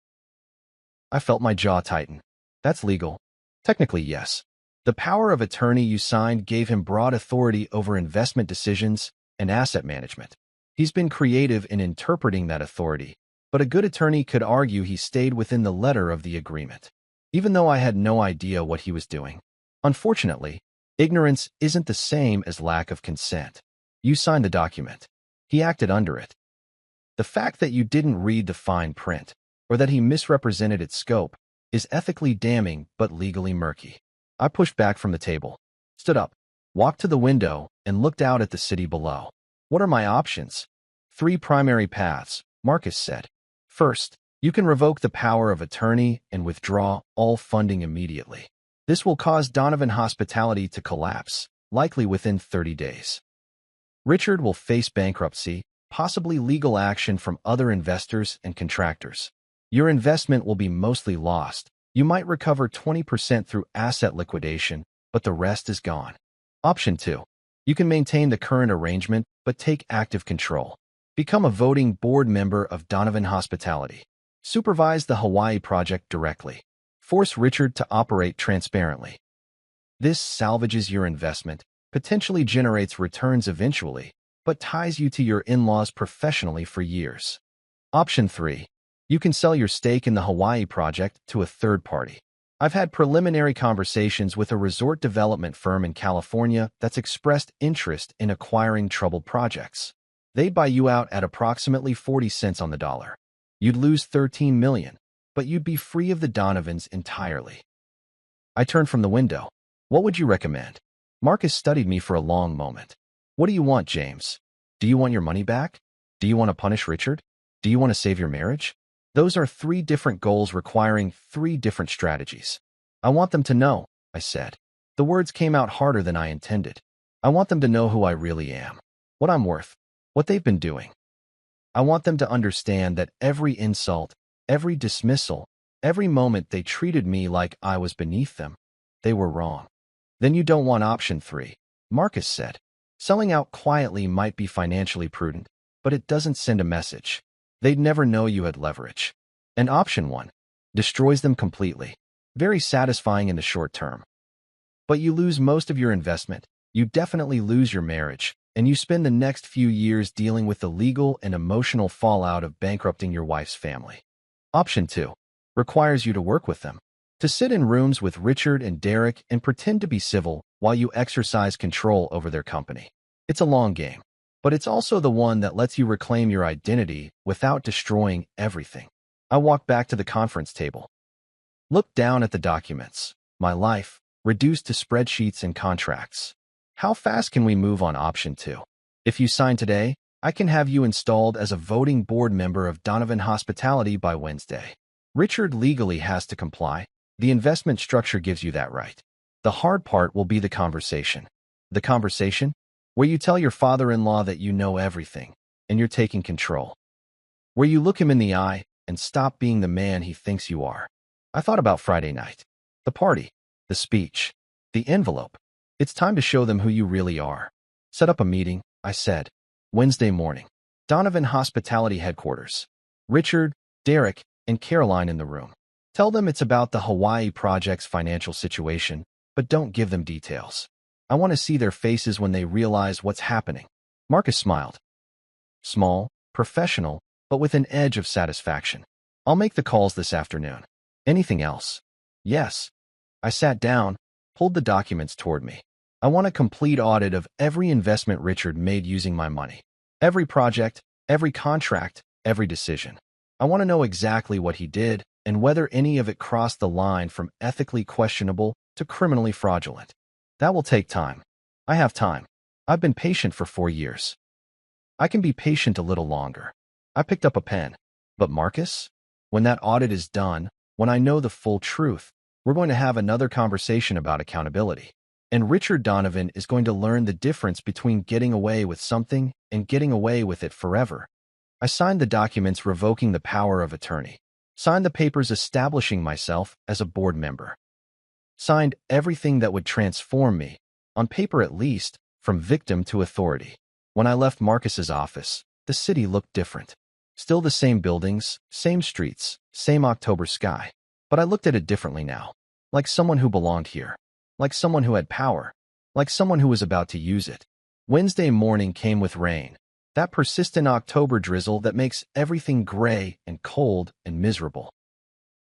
I felt my jaw tighten. That's legal. Technically, yes. The power of attorney you signed gave him broad authority over investment decisions and asset management. He's been creative in interpreting that authority, but a good attorney could argue he stayed within the letter of the agreement, even though I had no idea what he was doing. Unfortunately, ignorance isn't the same as lack of consent. You signed the document. He acted under it. The fact that you didn't read the fine print, or that he misrepresented its scope, is ethically damning but legally murky. I pushed back from the table, stood up, walked to the window, and looked out at the city below. What are my options? 3 primary paths, Marcus said. First, you can revoke the power of attorney and withdraw all funding immediately. This will cause Donovan Hospitality to collapse, likely within 30 days. Richard will face bankruptcy, possibly legal action from other investors and contractors. Your investment will be mostly lost. You might recover 20% through asset liquidation, but the rest is gone. Option 2. You can maintain the current arrangement, but take active control. Become a voting board member of Donovan Hospitality. Supervise the Hawaii project directly. Force Richard to operate transparently. This salvages your investment, potentially generates returns eventually, but ties you to your in-laws professionally for years. Option 3. You can sell your stake in the Hawaii project to a third party. I've had preliminary conversations with a resort development firm in California that's expressed interest in acquiring troubled projects. They'd buy you out at approximately 40 cents on the dollar. You'd lose $13 million, but you'd be free of the Donovans entirely. I turned from the window. What would you recommend? Marcus studied me for a long moment. What do you want, James? Do you want your money back? Do you want to punish Richard? Do you want to save your marriage? Those are 3 different goals requiring 3 different strategies. I want them to know, I said. The words came out harder than I intended. I want them to know who I really am, what I'm worth, what they've been doing. I want them to understand that every insult, every dismissal, every moment they treated me like I was beneath them, they were wrong. Then you don't want option 3, Marcus said. Selling out quietly might be financially prudent, but it doesn't send a message. They'd never know you had leverage. And option 1 destroys them completely. Very satisfying in the short term. But you lose most of your investment, you definitely lose your marriage, and you spend the next few years dealing with the legal and emotional fallout of bankrupting your wife's family. Option 2 requires you to work with them, to sit in rooms with Richard and Derek and pretend to be civil while you exercise control over their company. It's a long game, but it's also the one that lets you reclaim your identity without destroying everything. I walked back to the conference table. Looked down at the documents. My life, reduced to spreadsheets and contracts. How fast can we move on option 2? If you sign today, I can have you installed as a voting board member of Donovan Hospitality by Wednesday. Richard legally has to comply. The investment structure gives you that right. The hard part will be the conversation. The conversation where you tell your father-in-law that you know everything and you're taking control. Where you look him in the eye and stop being the man he thinks you are. I thought about Friday night. The party, the speech, the envelope. It's time to show them who you really are. Set up a meeting, I said. Wednesday morning. Donovan Hospitality headquarters. Richard, Derek, and Caroline in the room. Tell them it's about the Hawaii project's financial situation, but don't give them details. I want to see their faces when they realize what's happening. Marcus smiled. Small, professional, but with an edge of satisfaction. I'll make the calls this afternoon. Anything else? Yes. I sat down, pulled the documents toward me. I want a complete audit of every investment Richard made using my money. Every project, every contract, every decision. I want to know exactly what he did and whether any of it crossed the line from ethically questionable to criminally fraudulent. That will take time. I have time. I've been patient for 4 years. I can be patient a little longer. I picked up a pen. But Marcus, when that audit is done, when I know the full truth, we're going to have another conversation about accountability. And Richard Donovan is going to learn the difference between getting away with something and getting away with it forever. I signed the documents revoking the power of attorney. Signed the papers establishing myself as a board member. Signed everything that would transform me, on paper at least, from victim to authority. When I left Marcus's office, the city looked different. Still the same buildings, same streets, same October sky. But I looked at it differently now. Like someone who belonged here. Like someone who had power. Like someone who was about to use it. Wednesday morning came with rain. That persistent October drizzle that makes everything gray and cold and miserable.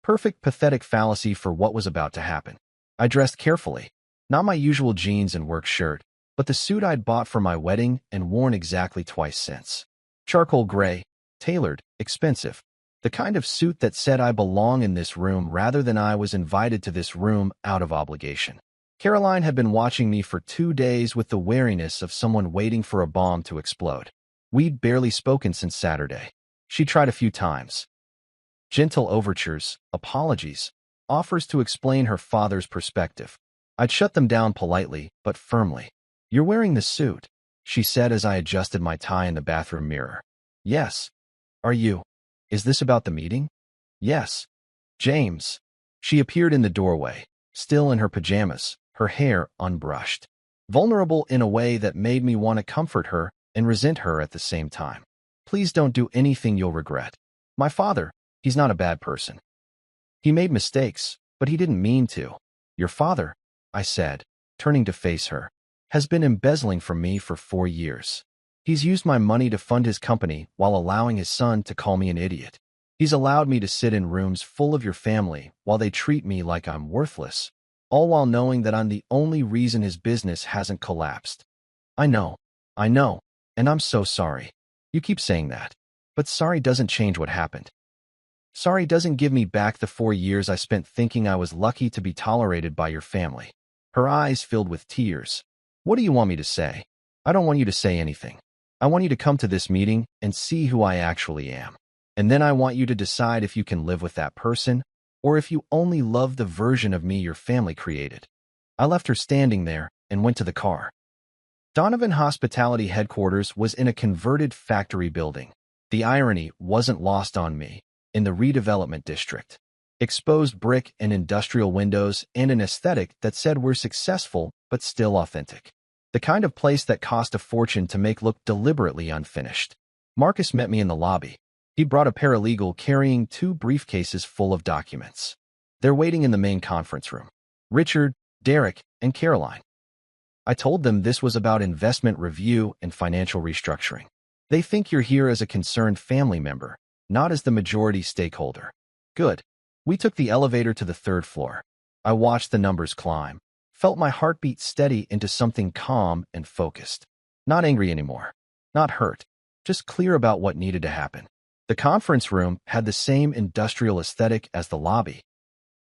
Perfect pathetic fallacy for what was about to happen. I dressed carefully. Not my usual jeans and work shirt, but the suit I'd bought for my wedding and worn exactly twice since. Charcoal gray, tailored, expensive. The kind of suit that said I belong in this room rather than I was invited to this room out of obligation. Caroline had been watching me for 2 days with the wariness of someone waiting for a bomb to explode. We'd barely spoken since Saturday. She tried a few times. Gentle overtures, apologies, offers to explain her father's perspective. I'd shut them down politely, but firmly. "You're wearing the suit," she said as I adjusted my tie in the bathroom mirror. "Yes. Are you? Is this about the meeting?" "Yes." "James." She appeared in the doorway, still in her pajamas, her hair unbrushed. Vulnerable in a way that made me want to comfort her and resent her at the same time. "Please don't do anything you'll regret. My father, he's not a bad person. He made mistakes, but he didn't mean to. Your father," I said, turning to face her, "has been embezzling from me for 4 years. He's used my money to fund his company while allowing his son to call me an idiot. He's allowed me to sit in rooms full of your family while they treat me like I'm worthless, all while knowing that I'm the only reason his business hasn't collapsed. I know, and I'm so sorry. You keep saying that, but sorry doesn't change what happened. Sorry doesn't give me back the 4 years I spent thinking I was lucky to be tolerated by your family." Her eyes filled with tears. "What do you want me to say?" "I don't want you to say anything. I want you to come to this meeting and see who I actually am. And then I want you to decide if you can live with that person, or if you only love the version of me your family created." I left her standing there and went to the car. Donovan Hospitality headquarters was in a converted factory building. The irony wasn't lost on me. In the redevelopment district. Exposed brick and industrial windows and an aesthetic that said we're successful but still authentic. The kind of place that cost a fortune to make look deliberately unfinished. Marcus met me in the lobby. He brought a paralegal carrying 2 briefcases full of documents. They're waiting in the main conference room. Richard, Derek, and Caroline. I told them this was about investment review and financial restructuring. They think you're here as a concerned family member, not as the majority stakeholder. Good. We took the elevator to the 3rd floor. I watched the numbers climb, felt my heartbeat steady into something calm and focused. Not angry anymore. Not hurt. Just clear about what needed to happen. The conference room had the same industrial aesthetic as the lobby.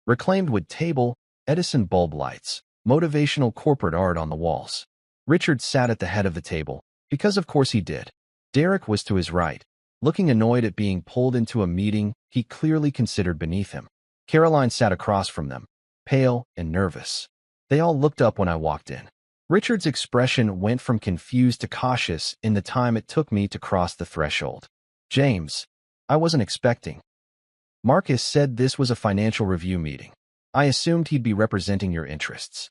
Reclaimed wood table, Edison bulb lights, motivational corporate art on the walls. Richard sat at the head of the table, because of course he did. Derek was to his right, looking annoyed at being pulled into a meeting he clearly considered beneath him. Caroline sat across from them, pale and nervous. They all looked up when I walked in. Richard's expression went from confused to cautious in the time it took me to cross the threshold. "James, I wasn't expecting." Marcus said this was a financial review meeting. I assumed he'd be representing your interests.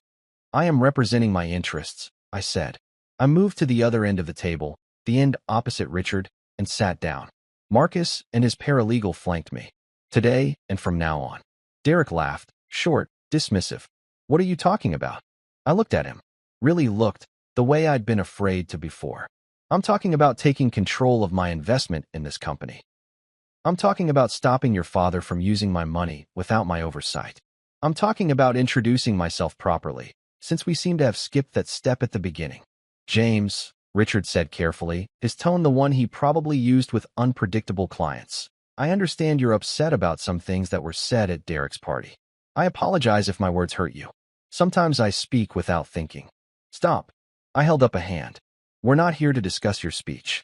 "I am representing my interests," I said. I moved to the other end of the table, the end opposite Richard, and sat down. Marcus and his paralegal flanked me. "Today and from now on." Derek laughed, short, dismissive. "What are you talking about?" I looked at him. Really looked, the way I'd been afraid to before. "I'm talking about taking control of my investment in this company. I'm talking about stopping your father from using my money without my oversight. I'm talking about introducing myself properly, since we seem to have skipped that step at the beginning." "James," Richard said carefully, his tone the one he probably used with unpredictable clients. "I understand you're upset about some things that were said at Derek's party. I apologize if my words hurt you. Sometimes I speak without thinking." "Stop." I held up a hand. "We're not here to discuss your speech.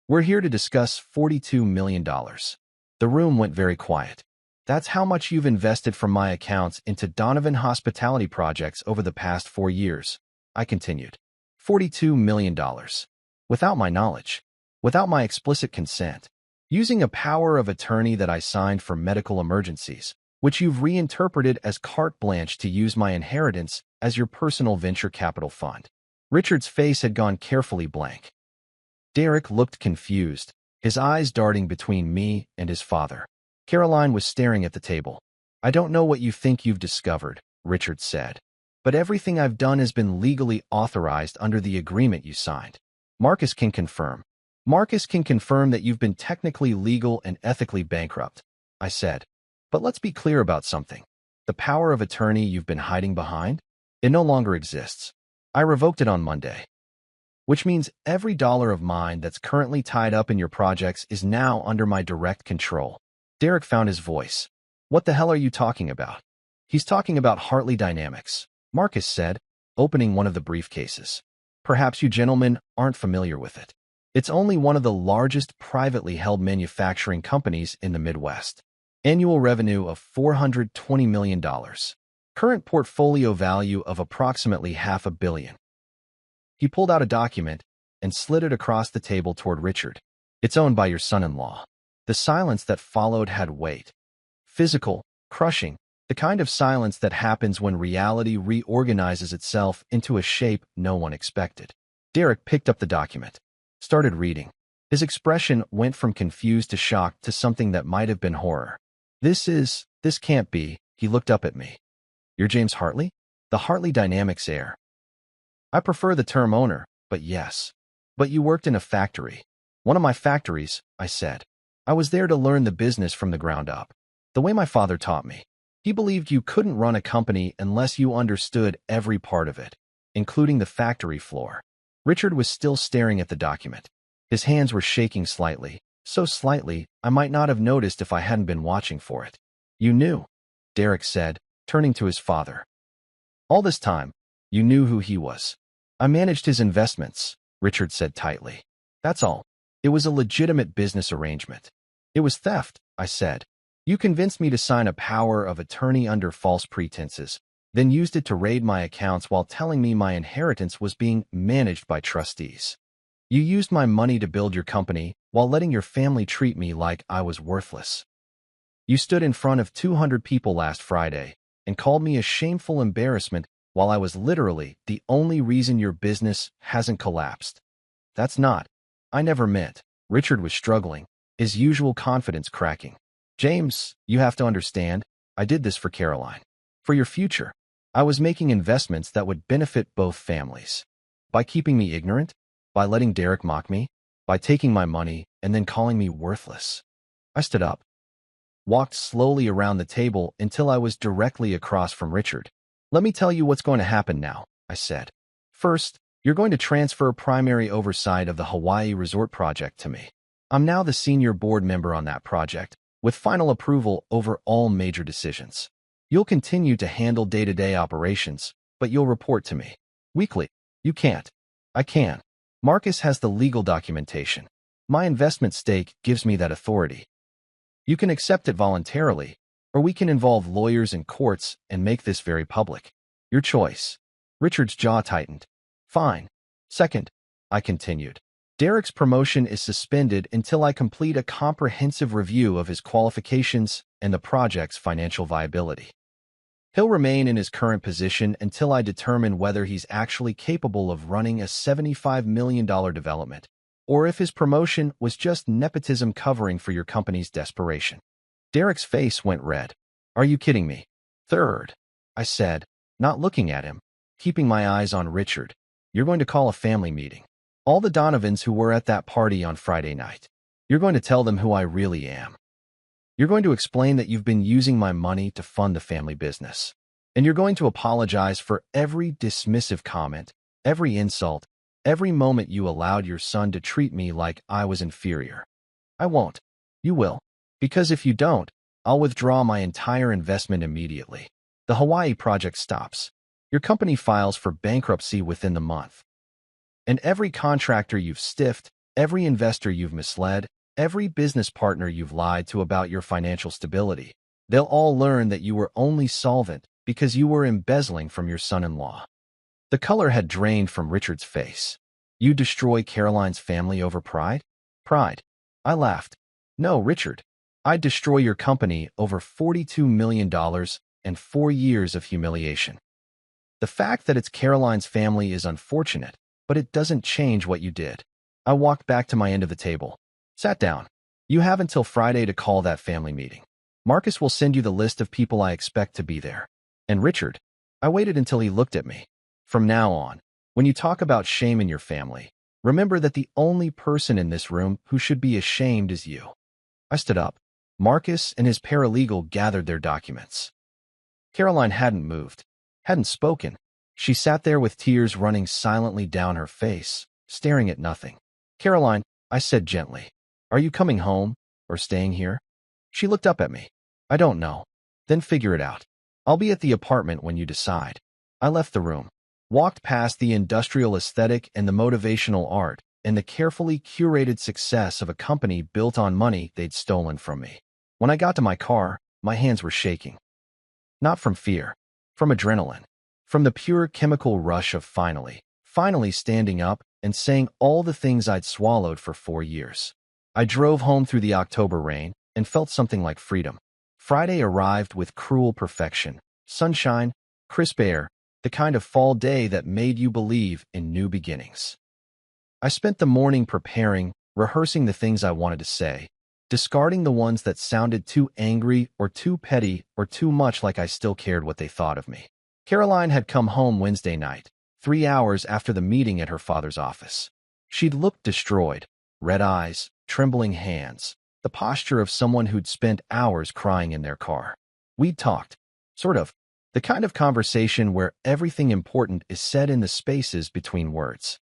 We're here to discuss $42 million. The room went very quiet. "That's how much you've invested from my accounts into Donovan Hospitality projects over the past 4 years," I continued. $42 million. Without my knowledge. Without my explicit consent. Using a power of attorney that I signed for medical emergencies, which you've reinterpreted as carte blanche to use my inheritance as your personal venture capital fund." Richard's face had gone carefully blank. Derek looked confused, his eyes darting between me and his father. Caroline was staring at the table. "I don't know what you think you've discovered," Richard said. "But everything I've done has been legally authorized under the agreement you signed. Marcus can confirm. Marcus can confirm that you've been technically legal and ethically bankrupt," I said. "But let's be clear about something. The power of attorney you've been hiding behind? It no longer exists. I revoked it on Monday. Which means every dollar of mine that's currently tied up in your projects is now under my direct control." Derek found his voice. "What the hell are you talking about?" "He's talking about Hartley Dynamics," Marcus said, opening one of the briefcases. "Perhaps you gentlemen aren't familiar with it. It's only one of the largest privately held manufacturing companies in the Midwest. Annual revenue of $420 million. Current portfolio value of approximately $500 million. He pulled out a document and slid it across the table toward Richard. It's owned by your son-in-law. The silence that followed had weight. Physical, crushing, the kind of silence that happens when reality reorganizes itself into a shape no one expected. Derek picked up the document, started reading. His expression went from confused to shocked to something that might have been horror. This can't be. He looked up at me. You're James Hartley? The Hartley Dynamics heir. I prefer the term owner, but yes. But you worked in a factory. One of my factories, I said. I was there to learn the business from the ground up. The way my father taught me. He believed you couldn't run a company unless you understood every part of it, including the factory floor. Richard was still staring at the document. His hands were shaking slightly, so slightly I might not have noticed if I hadn't been watching for it. You knew, Derek said, turning to his father. All this time, you knew who he was. I managed his investments, Richard said tightly. That's all. It was a legitimate business arrangement. It was theft, I said. You convinced me to sign a power of attorney under false pretenses, then used it to raid my accounts while telling me my inheritance was being managed by trustees. You used my money to build your company while letting your family treat me like I was worthless. You stood in front of 200 people last Friday and called me a shameful embarrassment while I was literally the only reason your business hasn't collapsed. That's not. I never meant. Richard was struggling, his usual confidence cracking. James, you have to understand, I did this for Caroline. For your future. I was making investments that would benefit both families. By keeping me ignorant, by letting Derek mock me, by taking my money and then calling me worthless. I stood up, walked slowly around the table until I was directly across from Richard. Let me tell you what's going to happen now, I said. First, you're going to transfer primary oversight of the Hawaii Resort project to me. I'm now the senior board member on that project, with final approval over all major decisions. You'll continue to handle day-to-day operations, but you'll report to me. Weekly. You can't. I can. Marcus has the legal documentation. My investment stake gives me that authority. You can accept it voluntarily, or we can involve lawyers and courts and make this very public. Your choice. Richard's jaw tightened. Fine. Second, I continued. Derek's promotion is suspended until I complete a comprehensive review of his qualifications and the project's financial viability. He'll remain in his current position until I determine whether he's actually capable of running a $75 million development, or if his promotion was just nepotism covering for your company's desperation. Derek's face went red. Are you kidding me? Third, I said, not looking at him, keeping my eyes on Richard. You're going to call a family meeting. All the Donovans who were at that party on Friday night. You're going to tell them who I really am. You're going to explain that you've been using my money to fund the family business. And you're going to apologize for every dismissive comment, every insult, every moment you allowed your son to treat me like I was inferior. I won't. You will. Because if you don't, I'll withdraw my entire investment immediately. The Hawaii project stops. Your company files for bankruptcy within the month. And every contractor you've stiffed, every investor you've misled, every business partner you've lied to about your financial stability, they'll all learn that you were only solvent because you were embezzling from your son-in-law. The color had drained from Richard's face. You destroy Caroline's family over pride? Pride. I laughed. No, Richard. I'd destroy your company over $42 million and 4 years of humiliation. The fact that it's Caroline's family is unfortunate, but it doesn't change what you did. I walked back to my end of the table. Sat down. You have until Friday to call that family meeting. Marcus will send you the list of people I expect to be there. And Richard, I waited until he looked at me. From now on, when you talk about shame in your family, remember that the only person in this room who should be ashamed is you. I stood up. Marcus and his paralegal gathered their documents. Caroline hadn't moved, hadn't spoken. She sat there with tears running silently down her face, staring at nothing. Caroline, I said gently, are you coming home or staying here? She looked up at me. I don't know. Then figure it out. I'll be at the apartment when you decide. I left the room, walked past the industrial aesthetic and the motivational art and the carefully curated success of a company built on money they'd stolen from me. When I got to my car, my hands were shaking. Not from fear, from adrenaline, from the pure chemical rush of finally standing up and saying all the things I'd swallowed for 4 years. I drove home through the October rain and felt something like freedom. Friday arrived with cruel perfection. Sunshine, crisp air, the kind of fall day that made you believe in new beginnings. I spent the morning preparing, rehearsing the things I wanted to say, discarding the ones that sounded too angry or too petty or too much like I still cared what they thought of me. Caroline had come home Wednesday night, 3 hours after the meeting at her father's office. She'd looked destroyed, red eyes, trembling hands, the posture of someone who'd spent hours crying in their car. We'd talked, sort of, the kind of conversation where everything important is said in the spaces between words.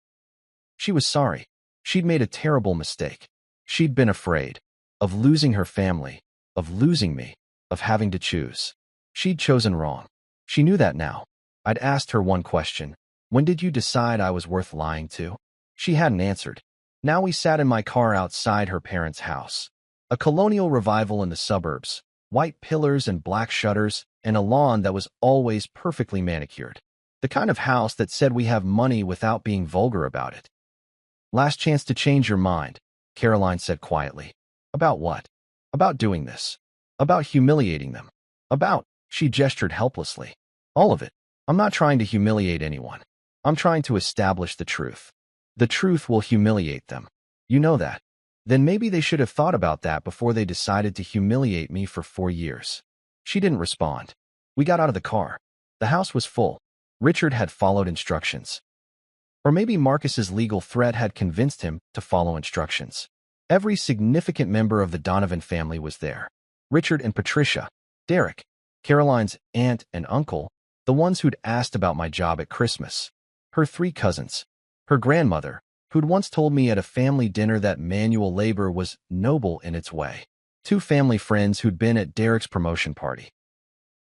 She was sorry. She'd made a terrible mistake. She'd been afraid of losing her family, of losing me, of having to choose. She'd chosen wrong. She knew that now. I'd asked her one question. When did you decide I was worth lying to? She hadn't answered. Now we sat in my car outside her parents' house. A colonial revival in the suburbs, white pillars and black shutters, and a lawn that was always perfectly manicured. The kind of house that said we have money without being vulgar about it. Last chance to change your mind, Caroline said quietly. About what? About doing this. About humiliating them. She gestured helplessly. All of it. I'm not trying to humiliate anyone. I'm trying to establish the truth. The truth will humiliate them. You know that. Then maybe they should have thought about that before they decided to humiliate me for 4 years. She didn't respond. We got out of the car. The house was full. Richard had followed instructions. Or maybe Marcus's legal threat had convinced him to follow instructions. Every significant member of the Donovan family was there. Richard and Patricia, Derek, Caroline's aunt and uncle, the ones who'd asked about my job at Christmas, her 3 cousins, her grandmother, who'd once told me at a family dinner that manual labor was noble in its way, 2 family friends who'd been at Derek's promotion party.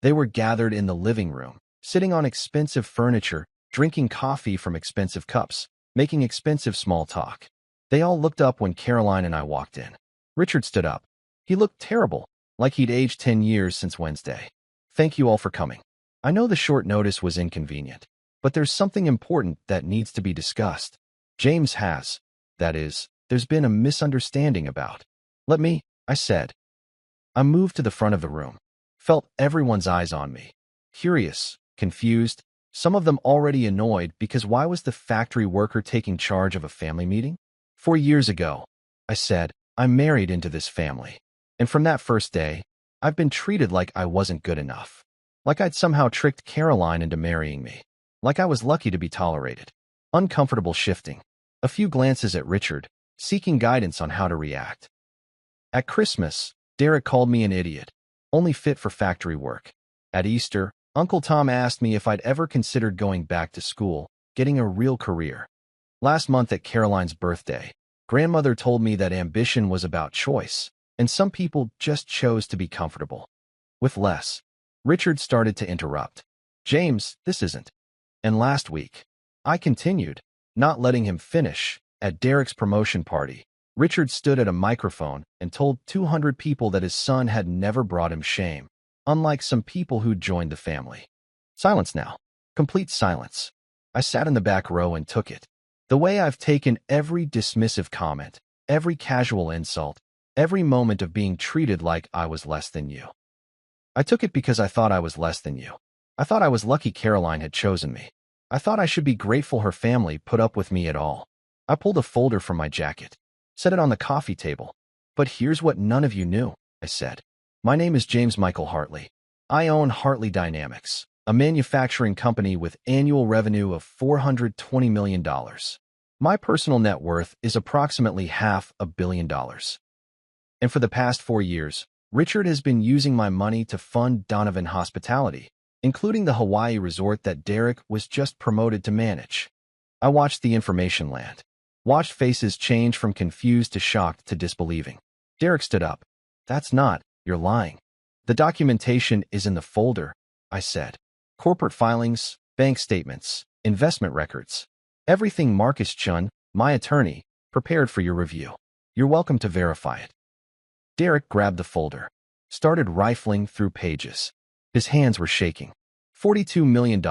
They were gathered in the living room, sitting on expensive furniture, drinking coffee from expensive cups, making expensive small talk. They all looked up when Caroline and I walked in. Richard stood up. He looked terrible, like he'd aged 10 years since Wednesday. Thank you all for coming. I know the short notice was inconvenient, but there's something important that needs to be discussed. James has, that is, there's been a misunderstanding about. Let me, I said. I moved to the front of the room, felt everyone's eyes on me. Curious, confused, some of them already annoyed because why was the factory worker taking charge of a family meeting? 4 years ago, I said, I'm married into this family. And from that first day, I've been treated like I wasn't good enough. Like I'd somehow tricked Caroline into marrying me. Like I was lucky to be tolerated. Uncomfortable shifting. A few glances at Richard, seeking guidance on how to react. At Christmas, Derek called me an idiot, only fit for factory work. At Easter, Uncle Tom asked me if I'd ever considered going back to school, getting a real career. Last month at Caroline's birthday, Grandmother told me that ambition was about choice, and some people just chose to be comfortable with less. Richard started to interrupt. James, this isn't. And last week, I continued, not letting him finish. At Derek's promotion party, Richard stood at a microphone and told 200 people that his son had never brought him shame, unlike some people who'd joined the family. Silence now. Complete silence. I sat in the back row and took it. The way I've taken every dismissive comment, every casual insult, every moment of being treated like I was less than you. I took it because I thought I was less than you. I thought I was lucky Caroline had chosen me. I thought I should be grateful her family put up with me at all. I pulled a folder from my jacket, set it on the coffee table. But here's what none of you knew, I said. My name is James Michael Hartley. I own Hartley Dynamics, a manufacturing company with annual revenue of $420 million. My personal net worth is approximately $500 million. And for the past 4 years, Richard has been using my money to fund Donovan Hospitality, including the Hawaii resort that Derek was just promoted to manage. I watched the information land. Watched faces change from confused to shocked to disbelieving. Derek stood up. That's not, you're lying. The documentation is in the folder, I said. Corporate filings, bank statements, investment records. Everything Marcus Chun, my attorney, prepared for your review. You're welcome to verify it. Derek grabbed the folder. started rifling through pages. His hands were shaking. $42 million,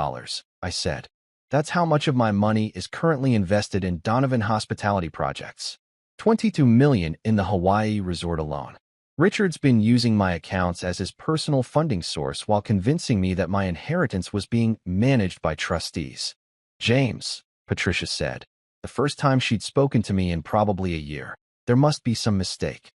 I said. That's how much of my money is currently invested in Donovan hospitality projects. $22 million in the Hawaii resort alone. Richard's been using my accounts as his personal funding source while convincing me that my inheritance was being managed by trustees. James, Patricia said, the first time she'd spoken to me in probably a year. There must be some mistake.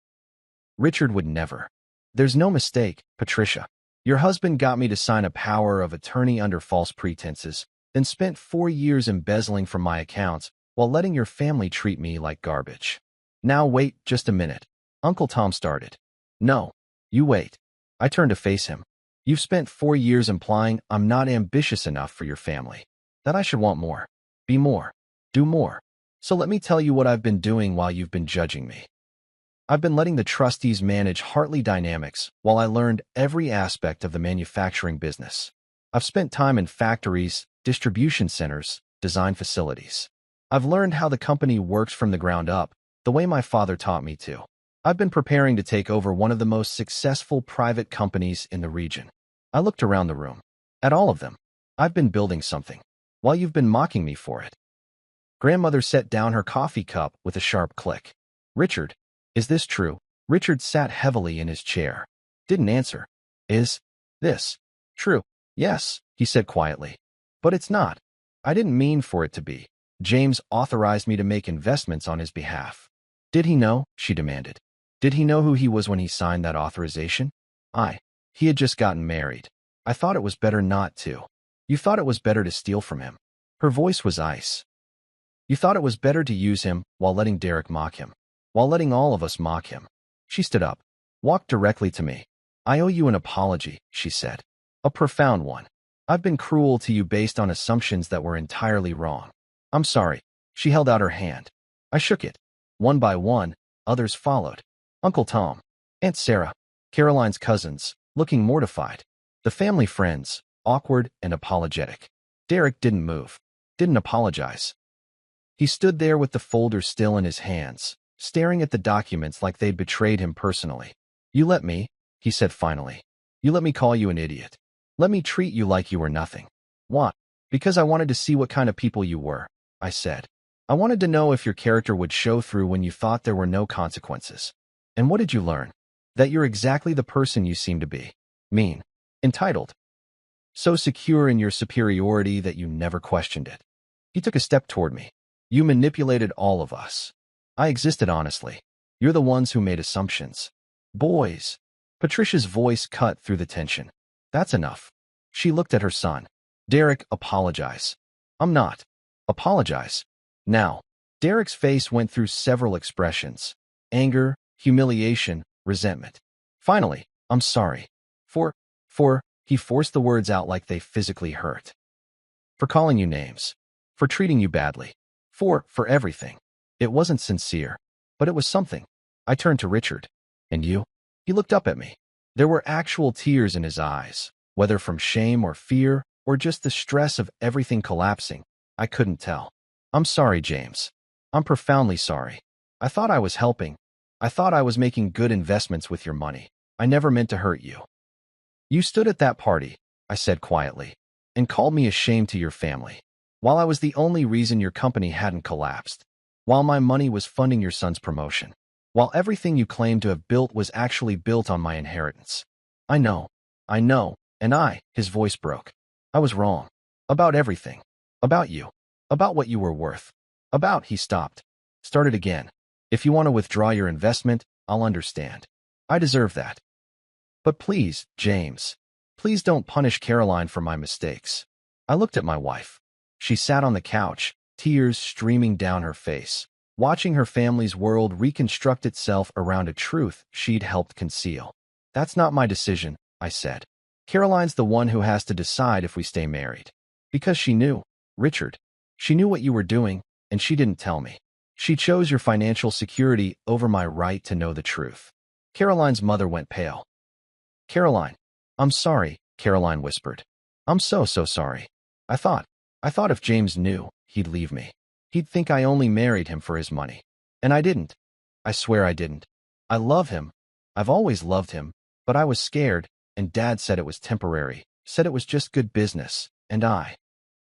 Richard would never. There's no mistake, Patricia. Your husband got me to sign a power of attorney under false pretenses, then spent 4 years embezzling from my accounts while letting your family treat me like garbage. Now wait just a minute. Uncle Tom started. No, you wait. I turned to face him. You've spent 4 years implying I'm not ambitious enough for your family, that I should want more, be more, do more. So let me tell you what I've been doing while you've been judging me. I've been letting the trustees manage Hartley Dynamics while I learned every aspect of the manufacturing business. I've spent time in factories, distribution centers, design facilities. I've learned how the company works from the ground up, the way my father taught me to. I've been preparing to take over one of the most successful private companies in the region. I looked around the room. At all of them. I've been building something, while you've been mocking me for it. Grandmother set down her coffee cup with a sharp click. Richard, is this true? Richard sat heavily in his chair. Didn't answer. Is this true? Yes, he said quietly. But it's not. I didn't mean for it to be. James authorized me to make investments on his behalf. Did he know? She demanded. Did he know who he was when he signed that authorization? He had just gotten married. I thought it was better not to. You thought it was better to steal from him. Her voice was ice. You thought it was better to use him while letting Derek mock him. While letting all of us mock him. She stood up, walked directly to me. I owe you an apology, she said. A profound one. I've been cruel to you based on assumptions that were entirely wrong. I'm sorry. She held out her hand. I shook it. One by one, others followed. Uncle Tom, Aunt Sarah, Caroline's cousins, looking mortified. The family friends, awkward and apologetic. Derek didn't move, didn't apologize. He stood there with the folder still in his hands, staring at the documents like they'd betrayed him personally. You let me, he said finally. You let me call you an idiot. Let me treat you like you were nothing. What? Because I wanted to see what kind of people you were, I said. I wanted to know if your character would show through when you thought there were no consequences. And what did you learn? That you're exactly the person you seem to be. Mean. Entitled. So secure in your superiority that you never questioned it. He took a step toward me. You manipulated all of us. I existed honestly. You're the ones who made assumptions. Boys. Patricia's voice cut through the tension. That's enough. She looked at her son. Derek, apologize. I'm not. Apologize. Now. Derek's face went through several expressions. Anger, humiliation, resentment. Finally, I'm sorry. He forced the words out like they physically hurt. For calling you names. For treating you badly. For everything. It wasn't sincere, but it was something. I turned to Richard. And you? He looked up at me. There were actual tears in his eyes, whether from shame or fear, or just the stress of everything collapsing. I couldn't tell. I'm sorry, James. I'm profoundly sorry. I thought I was helping. I thought I was making good investments with your money. I never meant to hurt you. You stood at that party, I said quietly, and called me a shame to your family. While I was the only reason your company hadn't collapsed. While my money was funding your son's promotion. While everything you claimed to have built was actually built on my inheritance. I know, and his voice broke. I was wrong. About everything. About you. About what you were worth. He stopped. Started again. If you want to withdraw your investment, I'll understand. I deserve that. But please, James, please don't punish Caroline for my mistakes. I looked at my wife. She sat on the couch, tears streaming down her face, watching her family's world reconstruct itself around a truth she'd helped conceal. That's not my decision, I said. Caroline's the one who has to decide if we stay married. Because she knew, Richard. She knew what you were doing, and she didn't tell me. She chose your financial security over my right to know the truth. Caroline's mother went pale. Caroline. I'm sorry, Caroline whispered. I'm so sorry. I thought if James knew, he'd leave me. He'd think I only married him for his money. And I didn't. I swear I didn't. I love him. I've always loved him. But I was scared, and Dad said it was temporary, said it was just good business, and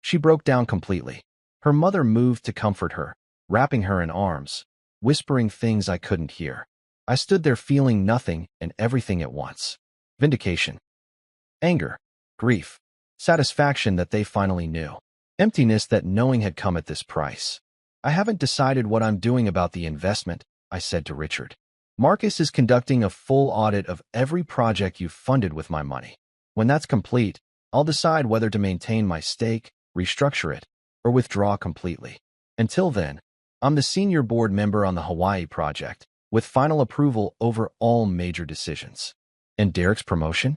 She broke down completely. Her mother moved to comfort her, wrapping her in arms, whispering things I couldn't hear. I stood there feeling nothing and everything at once. Vindication. Anger. Grief. Satisfaction that they finally knew. Emptiness that knowing had come at this price. I haven't decided what I'm doing about the investment, I said to Richard. Marcus is conducting a full audit of every project you've funded with my money. When that's complete, I'll decide whether to maintain my stake, restructure it, or withdraw completely. Until then, I'm the senior board member on the Hawaii project, with final approval over all major decisions. And Derek's promotion?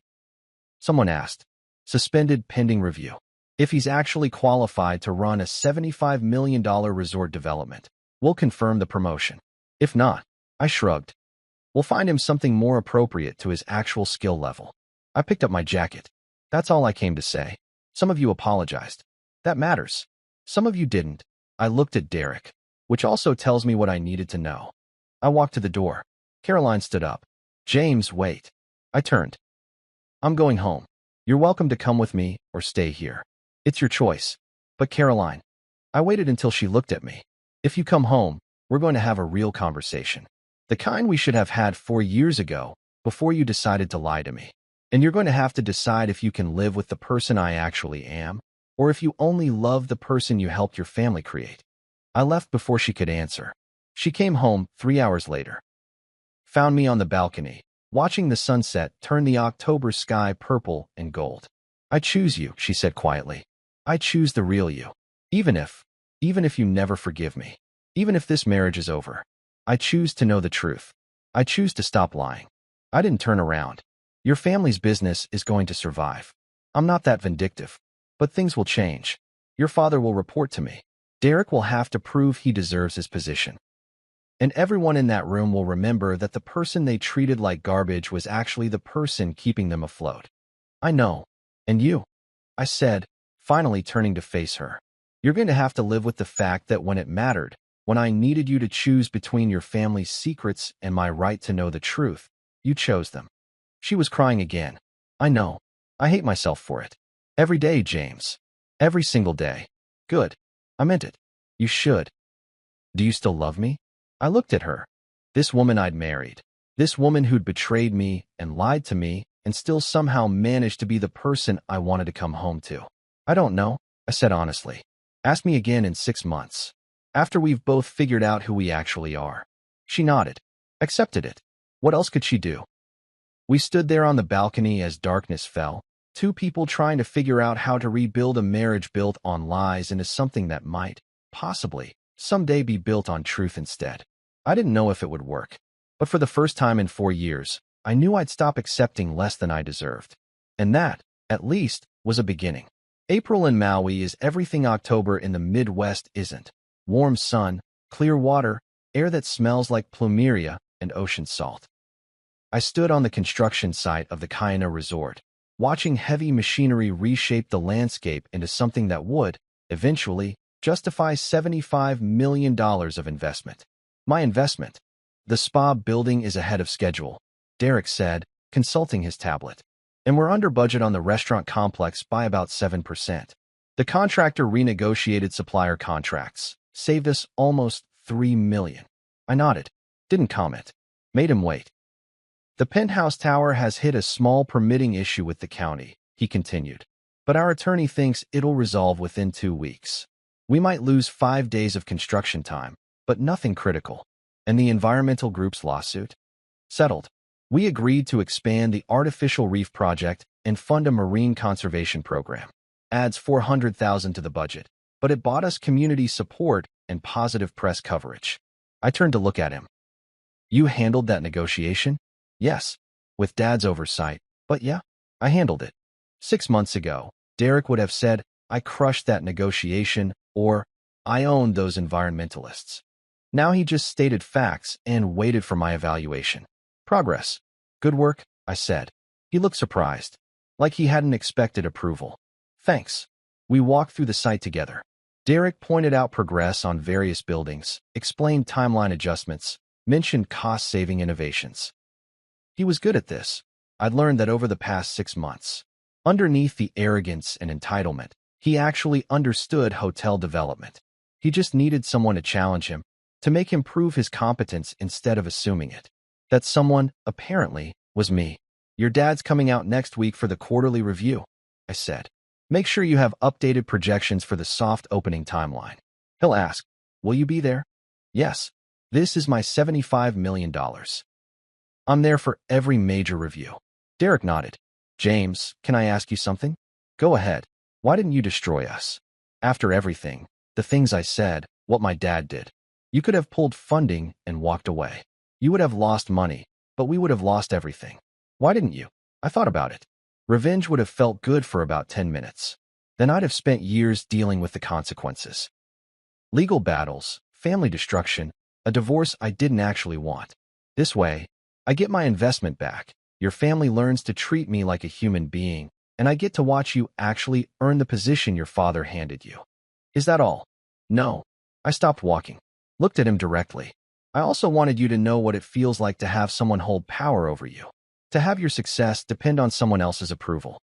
Someone asked. Suspended pending review. If he's actually qualified to run a $75 million resort development, we'll confirm the promotion. If not, I shrugged. We'll find him something more appropriate to his actual skill level. I picked up my jacket. That's all I came to say. Some of you apologized. That matters. Some of you didn't. I looked at Derek, which also tells me what I needed to know. I walked to the door. Caroline stood up. James, wait. I turned. I'm going home. You're welcome to come with me or stay here. It's your choice. But Caroline, I waited until she looked at me. If you come home, we're going to have a real conversation. The kind we should have had 4 years ago, before you decided to lie to me. And you're going to have to decide if you can live with the person I actually am, or if you only love the person you helped your family create. I left before she could answer. She came home 3 hours later. Found me on the balcony, watching the sunset turn the October sky purple and gold. I choose you, she said quietly. I choose the real you. Even if you never forgive me, even if this marriage is over, I choose to know the truth. I choose to stop lying. I didn't turn around. Your family's business is going to survive. I'm not that vindictive, but things will change. Your father will report to me. Derek will have to prove he deserves his position. And everyone in that room will remember that the person they treated like garbage was actually the person keeping them afloat. I know. And you? I said, finally turning to face her. You're going to have to live with the fact that when it mattered, when I needed you to choose between your family's secrets and my right to know the truth, you chose them. She was crying again. I know. I hate myself for it. Every day, James. Every single day. Good. I meant it. You should. Do you still love me? I looked at her. This woman I'd married. This woman who'd betrayed me and lied to me and still somehow managed to be the person I wanted to come home to. I don't know, I said honestly. Ask me again in 6 months. After we've both figured out who we actually are. She nodded. Accepted it. What else could she do? We stood there on the balcony as darkness fell, two people trying to figure out how to rebuild a marriage built on lies into something that might, possibly, someday be built on truth instead. I didn't know if it would work, but for the first time in 4 years, I knew I'd stop accepting less than I deserved. And that, at least, was a beginning. April in Maui is everything October in the Midwest isn't. Warm sun, clear water, air that smells like plumeria, and ocean salt. I stood on the construction site of the Kaina Resort, watching heavy machinery reshape the landscape into something that would, eventually, justify $75 million of investment. My investment. The spa building is ahead of schedule, Derek said, consulting his tablet. And we're under budget on the restaurant complex by about 7%. The contractor renegotiated supplier contracts, saved us almost $3 million. I nodded. Didn't comment. Made him wait. The penthouse tower has hit a small permitting issue with the county, he continued. But our attorney thinks it'll resolve within 2 weeks. We might lose 5 days of construction time, but nothing critical. And the environmental group's lawsuit? Settled. We agreed to expand the artificial reef project and fund a marine conservation program. Adds $400,000 to the budget, but it bought us community support and positive press coverage. I turned to look at him. You handled that negotiation? Yes, with Dad's oversight, but yeah, I handled it. 6 months ago, Derek would have said, I crushed that negotiation, or I owned those environmentalists. Now he just stated facts and waited for my evaluation. Progress. Good work, I said. He looked surprised, like he hadn't expected approval. Thanks. We walked through the site together. Derek pointed out progress on various buildings, explained timeline adjustments, mentioned cost-saving innovations. He was good at this. I'd learned that over the past 6 months. Underneath the arrogance and entitlement, he actually understood hotel development. He just needed someone to challenge him, to make him prove his competence instead of assuming it. That someone, apparently, was me. Your dad's coming out next week for the quarterly review, I said. Make sure you have updated projections for the soft opening timeline. He'll ask, will you be there? Yes. This is my $75 million. I'm there for every major review. Derek nodded. James, can I ask you something? Go ahead. Why didn't you destroy us? After everything, the things I said, what my dad did. You could have pulled funding and walked away. You would have lost money, but we would have lost everything. Why didn't you? I thought about it. Revenge would have felt good for about 10 minutes. Then I'd have spent years dealing with the consequences. Legal battles, family destruction, a divorce I didn't actually want. This way, I get my investment back. Your family learns to treat me like a human being, and I get to watch you actually earn the position your father handed you. Is that all? No. I stopped walking. Looked at him directly. I also wanted you to know what it feels like to have someone hold power over you. To have your success depend on someone else's approval.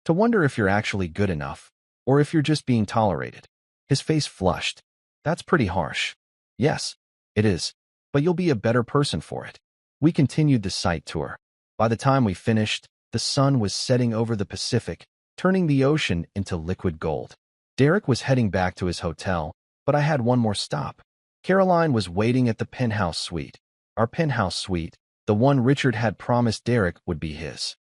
To wonder if you're actually good enough, or if you're just being tolerated. His face flushed. That's pretty harsh. Yes, it is. But you'll be a better person for it. We continued the site tour. By the time we finished, the sun was setting over the Pacific, turning the ocean into liquid gold. Derek was heading back to his hotel, but I had one more stop. Caroline was waiting at the penthouse suite. Our penthouse suite, the one Richard had promised Derek would be his.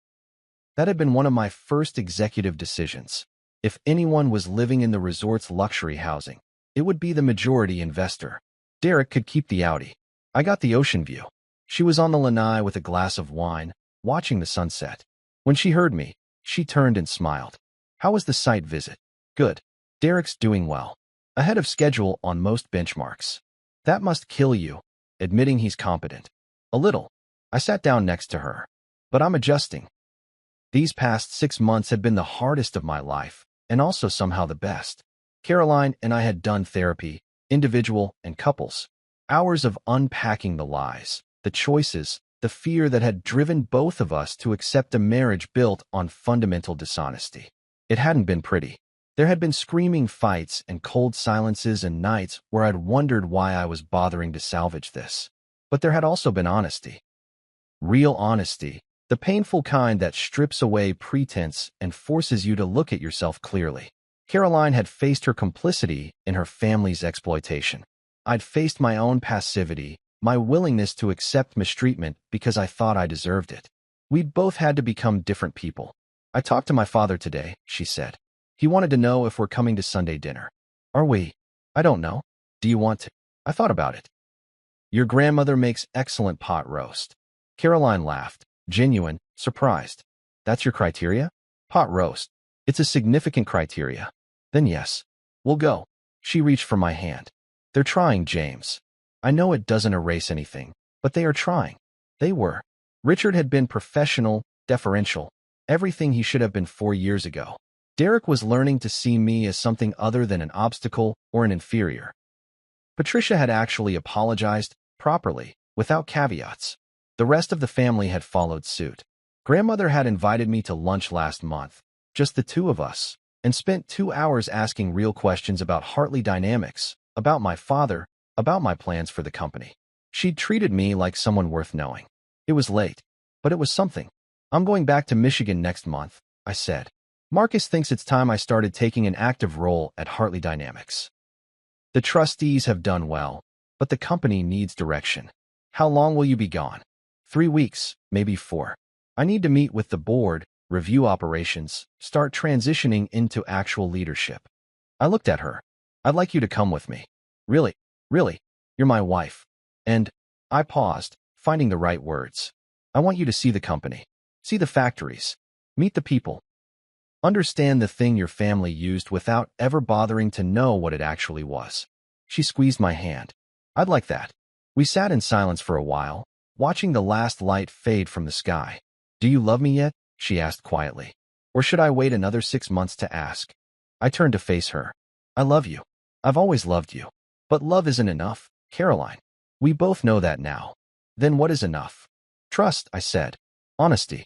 That had been one of my first executive decisions. If anyone was living in the resort's luxury housing, it would be the majority investor. Derek could keep the Audi. I got the ocean view. She was on the lanai with a glass of wine, watching the sunset. When she heard me, she turned and smiled. How was the site visit? Good. Derek's doing well. Ahead of schedule on most benchmarks. That must kill you, admitting he's competent. A little. I sat down next to her. But I'm adjusting. These past 6 months had been the hardest of my life, and also somehow the best. Caroline and I had done therapy, individual and couples. Hours of unpacking the lies, the choices, the fear that had driven both of us to accept a marriage built on fundamental dishonesty. It hadn't been pretty. There had been screaming fights and cold silences and nights where I'd wondered why I was bothering to salvage this. But there had also been honesty. Real honesty, the painful kind that strips away pretense and forces you to look at yourself clearly. Caroline had faced her complicity in her family's exploitation. I'd faced my own passivity, my willingness to accept mistreatment because I thought I deserved it. We'd both had to become different people. I talked to my father today, she said. He wanted to know if we're coming to Sunday dinner. Are we? I don't know. Do you want to? I thought about it. Your grandmother makes excellent pot roast. Caroline laughed, genuine, surprised. That's your criteria? Pot roast. It's a significant criteria. Then yes. We'll go. She reached for my hand. They're trying, James. I know it doesn't erase anything, but they are trying. They were. Richard had been professional, deferential, everything he should have been 4 years ago. Derek was learning to see me as something other than an obstacle or an inferior. Patricia had actually apologized, properly, without caveats. The rest of the family had followed suit. Grandmother had invited me to lunch last month, just the two of us, and spent 2 hours asking real questions about Hartley Dynamics, about my father, about my plans for the company. She'd treated me like someone worth knowing. It was late, but it was something. I'm going back to Michigan next month, I said. Marcus thinks it's time I started taking an active role at Hartley Dynamics. The trustees have done well, but the company needs direction. How long will you be gone? 3 weeks, maybe 4. I need to meet with the board, review operations, start transitioning into actual leadership. I looked at her. I'd like you to come with me. Really? Really? You're my wife. And I paused, finding the right words. I want you to see the company. See the factories. Meet the people. Understand the thing your family used without ever bothering to know what it actually was. She squeezed my hand. I'd like that. We sat in silence for a while, watching the last light fade from the sky. Do you love me yet? She asked quietly. Or should I wait another 6 months to ask? I turned to face her. I love you. I've always loved you. But love isn't enough, Caroline. We both know that now. Then what is enough? Trust, I said. Honesty.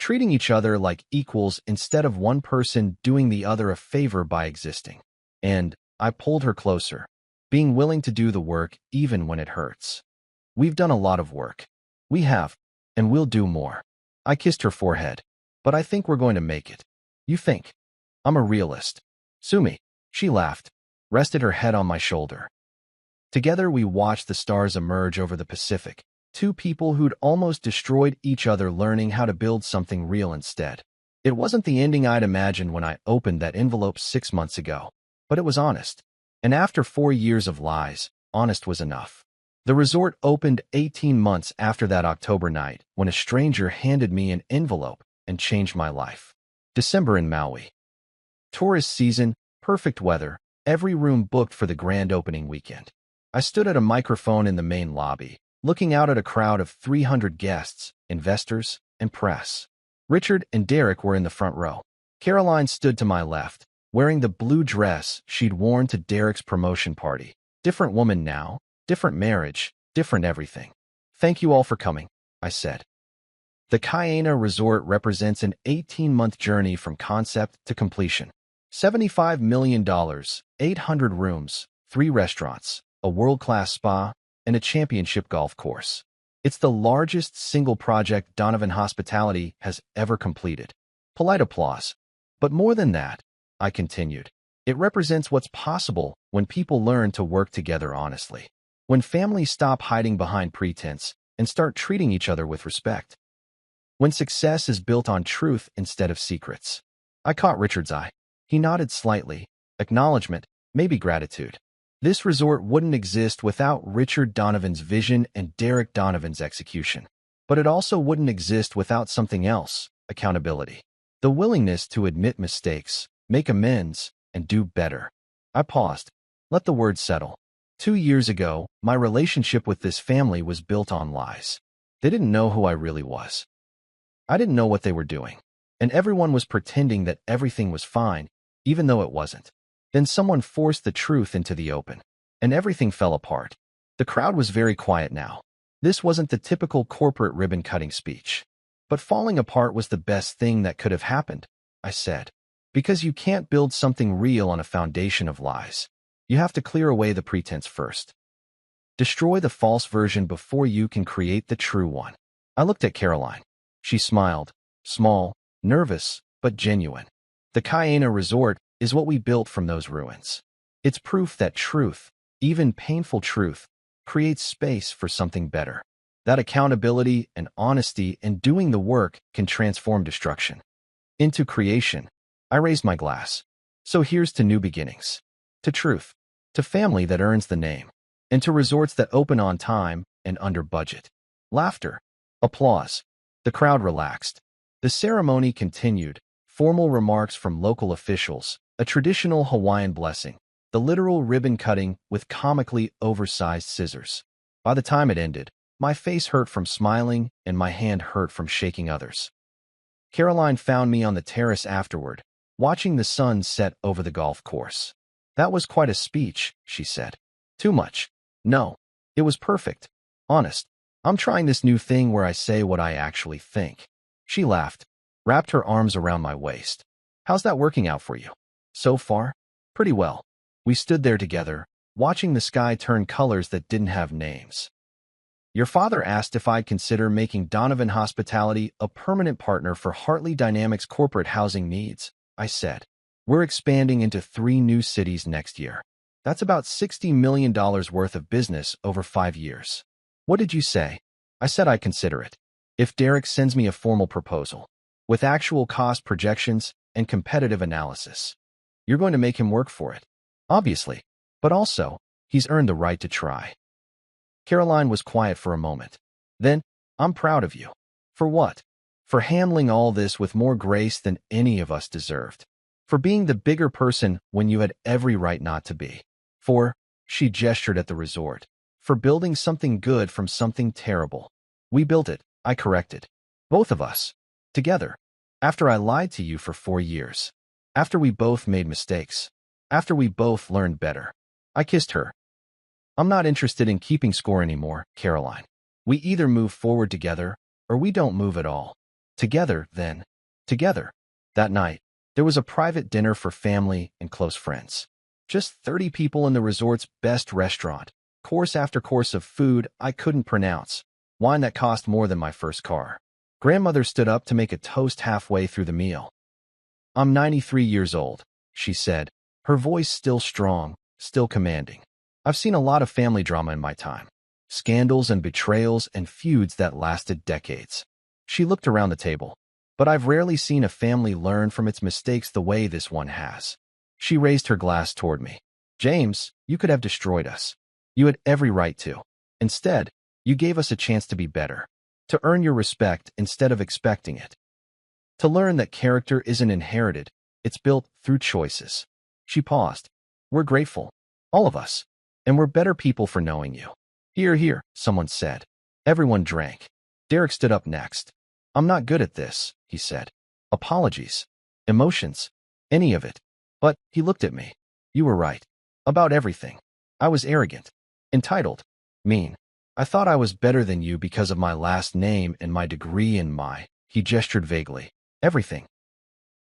treating each other like equals instead of one person doing the other a favor by existing. And I pulled her closer, being willing to do the work even when it hurts. We've done a lot of work. We have, and we'll do more. I kissed her forehead. But I think we're going to make it. You think? I'm a realist. Sue me. She laughed, rested her head on my shoulder. Together we watched the stars emerge over the Pacific, two people who'd almost destroyed each other learning how to build something real instead. It wasn't the ending I'd imagined when I opened that envelope 6 months ago, but it was honest. And after 4 years of lies, honest was enough. The resort opened 18 months after that October night when a stranger handed me an envelope and changed my life. December in Maui. Tourist season, perfect weather, every room booked for the grand opening weekend. I stood at a microphone in the main lobby, looking out at a crowd of 300 guests, investors, and press. Richard and Derek were in the front row. Caroline stood to my left, wearing the blue dress she'd worn to Derek's promotion party. Different woman now, different marriage, different everything. Thank you all for coming, I said. The Kaena Resort represents an 18-month journey from concept to completion. $75 million, 800 rooms, 3 restaurants, a world-class spa, and a championship golf course. It's the largest single project Donovan Hospitality has ever completed. Polite applause. But more than that, I continued, it represents what's possible when people learn to work together honestly. When families stop hiding behind pretense and start treating each other with respect. When success is built on truth instead of secrets. I caught Richard's eye. He nodded slightly, acknowledgement, maybe gratitude. This resort wouldn't exist without Richard Donovan's vision and Derek Donovan's execution. But it also wouldn't exist without something else, accountability. The willingness to admit mistakes, make amends, and do better. I paused. Let the words settle. 2 years ago, my relationship with this family was built on lies. They didn't know who I really was. I didn't know what they were doing. And everyone was pretending that everything was fine, even though it wasn't. Then someone forced the truth into the open, and everything fell apart. The crowd was very quiet now. This wasn't the typical corporate ribbon-cutting speech. But falling apart was the best thing that could have happened, I said. Because you can't build something real on a foundation of lies. You have to clear away the pretense first. Destroy the false version before you can create the true one. I looked at Caroline. She smiled, small, nervous, but genuine. The Kaena Resort is what we built from those ruins. It's proof that truth, even painful truth, creates space for something better. That accountability and honesty and doing the work can transform destruction into creation. I raised my glass. So here's to new beginnings. To truth. To family that earns the name. And to resorts that open on time and under budget. Laughter. Applause. The crowd relaxed. The ceremony continued. Formal remarks from local officials, a traditional Hawaiian blessing, the literal ribbon cutting with comically oversized scissors. By the time it ended, my face hurt from smiling and my hand hurt from shaking others. Caroline found me on the terrace afterward, watching the sun set over the golf course. That was quite a speech, she said. Too much. No. It was perfect. Honest. I'm trying this new thing where I say what I actually think. She laughed, wrapped her arms around my waist. How's that working out for you? So far? Pretty well. We stood there together, watching the sky turn colors that didn't have names. Your father asked if I'd consider making Donovan Hospitality a permanent partner for Hartley Dynamics corporate housing needs, I said. We're expanding into 3 new cities next year. That's about $60 million worth of business over 5 years. What did you say? I said I'd consider it. If Derek sends me a formal proposal, with actual cost projections and competitive analysis. You're going to make him work for it. Obviously. But also, he's earned the right to try. Caroline was quiet for a moment. Then, I'm proud of you. For what? For handling all this with more grace than any of us deserved. For being the bigger person when you had every right not to be. For, she gestured at the resort. For building something good from something terrible. We built it, I corrected. Both of us. Together. After I lied to you for 4 years. After we both made mistakes. After we both learned better. I kissed her. I'm not interested in keeping score anymore, Caroline. We either move forward together, or we don't move at all. Together, then. Together. That night, there was a private dinner for family and close friends. Just 30 people in the resort's best restaurant. Course after course of food I couldn't pronounce. Wine that cost more than my first car. Grandmother stood up to make a toast halfway through the meal. "I'm 93 years old," she said, her voice still strong, still commanding. "I've seen a lot of family drama in my time. Scandals and betrayals and feuds that lasted decades." She looked around the table. "But I've rarely seen a family learn from its mistakes the way this one has." She raised her glass toward me. "James, you could have destroyed us. You had every right to. Instead, you gave us a chance to be better, to earn your respect instead of expecting it. To learn that character isn't inherited, it's built through choices." She paused. "We're grateful, all of us, and we're better people for knowing you." "Hear, hear," someone said. Everyone drank. Derek stood up next. "I'm not good at this," he said. "Apologies. Emotions. Any of it." But he looked at me. "You were right. About everything. I was arrogant. Entitled. Mean. I thought I was better than you because of my last name and my degree and my—" He gestured vaguely. "Everything.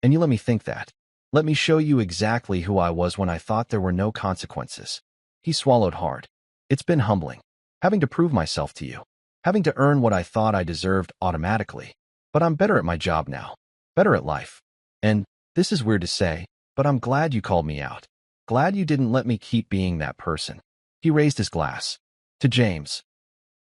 And you let me think that. Let me show you exactly who I was when I thought there were no consequences." He swallowed hard. "It's been humbling. Having to prove myself to you. Having to earn what I thought I deserved automatically. But I'm better at my job now. Better at life. And, this is weird to say, but I'm glad you called me out. Glad you didn't let me keep being that person." He raised his glass. "To James.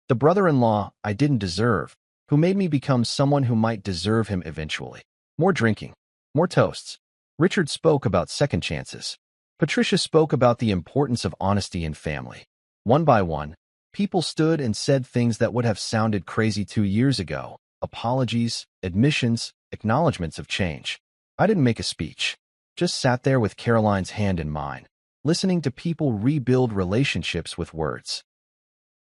The brother-in-law I didn't deserve, who made me become someone who might deserve him eventually." More drinking. More toasts. Richard spoke about second chances. Patricia spoke about the importance of honesty in family. One by one, people stood and said things that would have sounded crazy 2 years ago. Apologies, admissions, acknowledgments of change. I didn't make a speech. Just sat there with Caroline's hand in mine, listening to people rebuild relationships with words.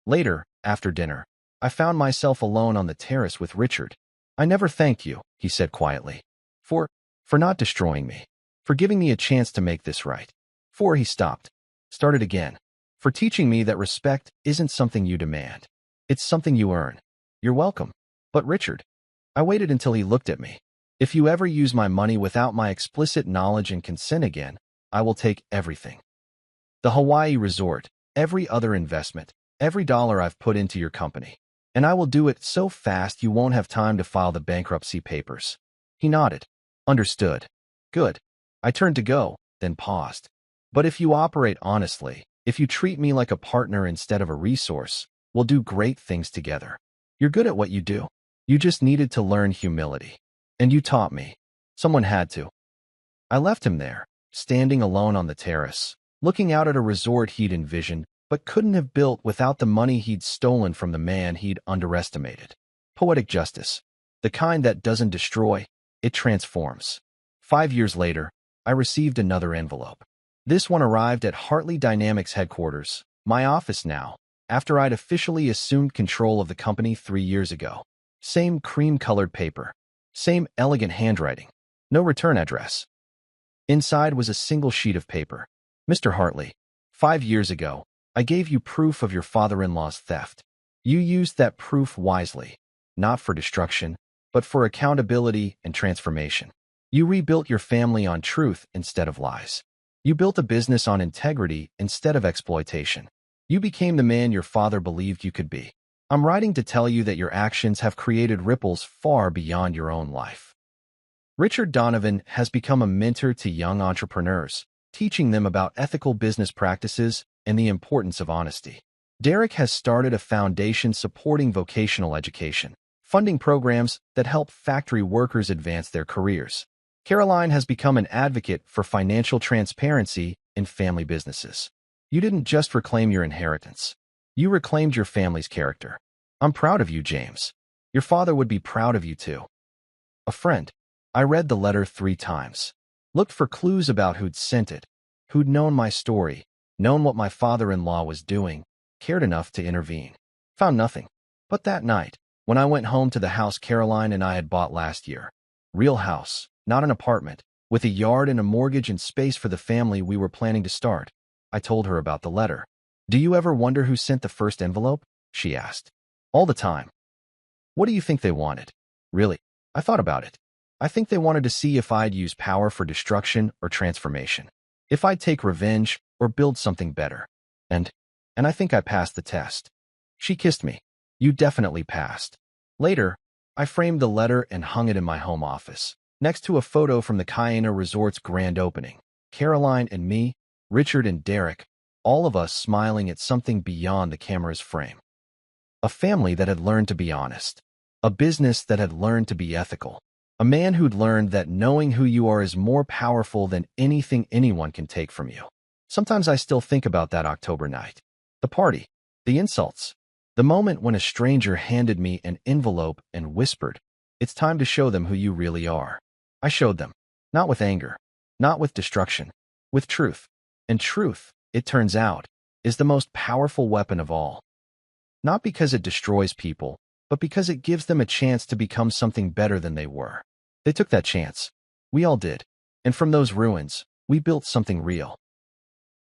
Later, after dinner, I found myself alone on the terrace with Richard. "I never thanked you," he said quietly, for not destroying me, for giving me a chance to make this right. He stopped, started again, for teaching me that respect isn't something you demand. It's something you earn. You're welcome." "But Richard," I waited until he looked at me. "If you ever use my money without my explicit knowledge and consent again, I will take everything. The Hawaii resort, every other investment, every dollar I've put into your company. And I will do it so fast you won't have time to file the bankruptcy papers." He nodded. "Understood. Good." I turned to go, then paused. "But if you operate honestly, if you treat me like a partner instead of a resource, we'll do great things together. You're good at what you do. You just needed to learn humility. And you taught me. Someone had to." I left him there, standing alone on the terrace, looking out at a resort he'd envisioned but couldn't have built without the money he'd stolen from the man he'd underestimated. Poetic justice. The kind that doesn't destroy, it transforms. 5 years later, I received another envelope. This one arrived at Hartley Dynamics headquarters, my office now, after I'd officially assumed control of the company 3 years ago. Same cream-colored paper. Same elegant handwriting. No return address. Inside was a single sheet of paper. "Mr. Hartley, 5 years ago, I gave you proof of your father-in-law's theft. You used that proof wisely, not for destruction, but for accountability and transformation. You rebuilt your family on truth instead of lies. You built a business on integrity instead of exploitation. You became the man your father believed you could be. I'm writing to tell you that your actions have created ripples far beyond your own life." Richard Donovan has become a mentor to young entrepreneurs, teaching them about ethical business practices and the importance of honesty. Derek has started a foundation supporting vocational education, funding programs that help factory workers advance their careers. Caroline has become an advocate for financial transparency in family businesses. You didn't just reclaim your inheritance. You reclaimed your family's character. I'm proud of you, James. Your father would be proud of you too. A friend. I read the letter 3 times. Looked for clues about who'd sent it, who'd known my story, known what my father-in-law was doing, cared enough to intervene. Found nothing. But that night, when I went home to the house Caroline and I had bought last year, real house, not an apartment, with a yard and a mortgage and space for the family we were planning to start, I told her about the letter. "Do you ever wonder who sent the first envelope?" she asked. "All the time." "What do you think they wanted?" "Really?" I thought about it. I think they wanted to see if I'd use power for destruction or transformation, if I'd take revenge or build something better. And, and I think I passed the test. She kissed me. You definitely passed. Later, I framed the letter and hung it in my home office, next to a photo from the Cayena Resort's grand opening. Caroline and me, Richard and Derek, all of us smiling at something beyond the camera's frame. A family that had learned to be honest. A business that had learned to be ethical. A man who'd learned that knowing who you are is more powerful than anything anyone can take from you. Sometimes I still think about that October night. The party, the insults, the moment when a stranger handed me an envelope and whispered, "It's time to show them who you really are." I showed them, not with anger, not with destruction, with truth. And truth, it turns out, is the most powerful weapon of all. Not because it destroys people, but because it gives them a chance to become something better than they were. They took that chance. We all did. And from those ruins, we built something real.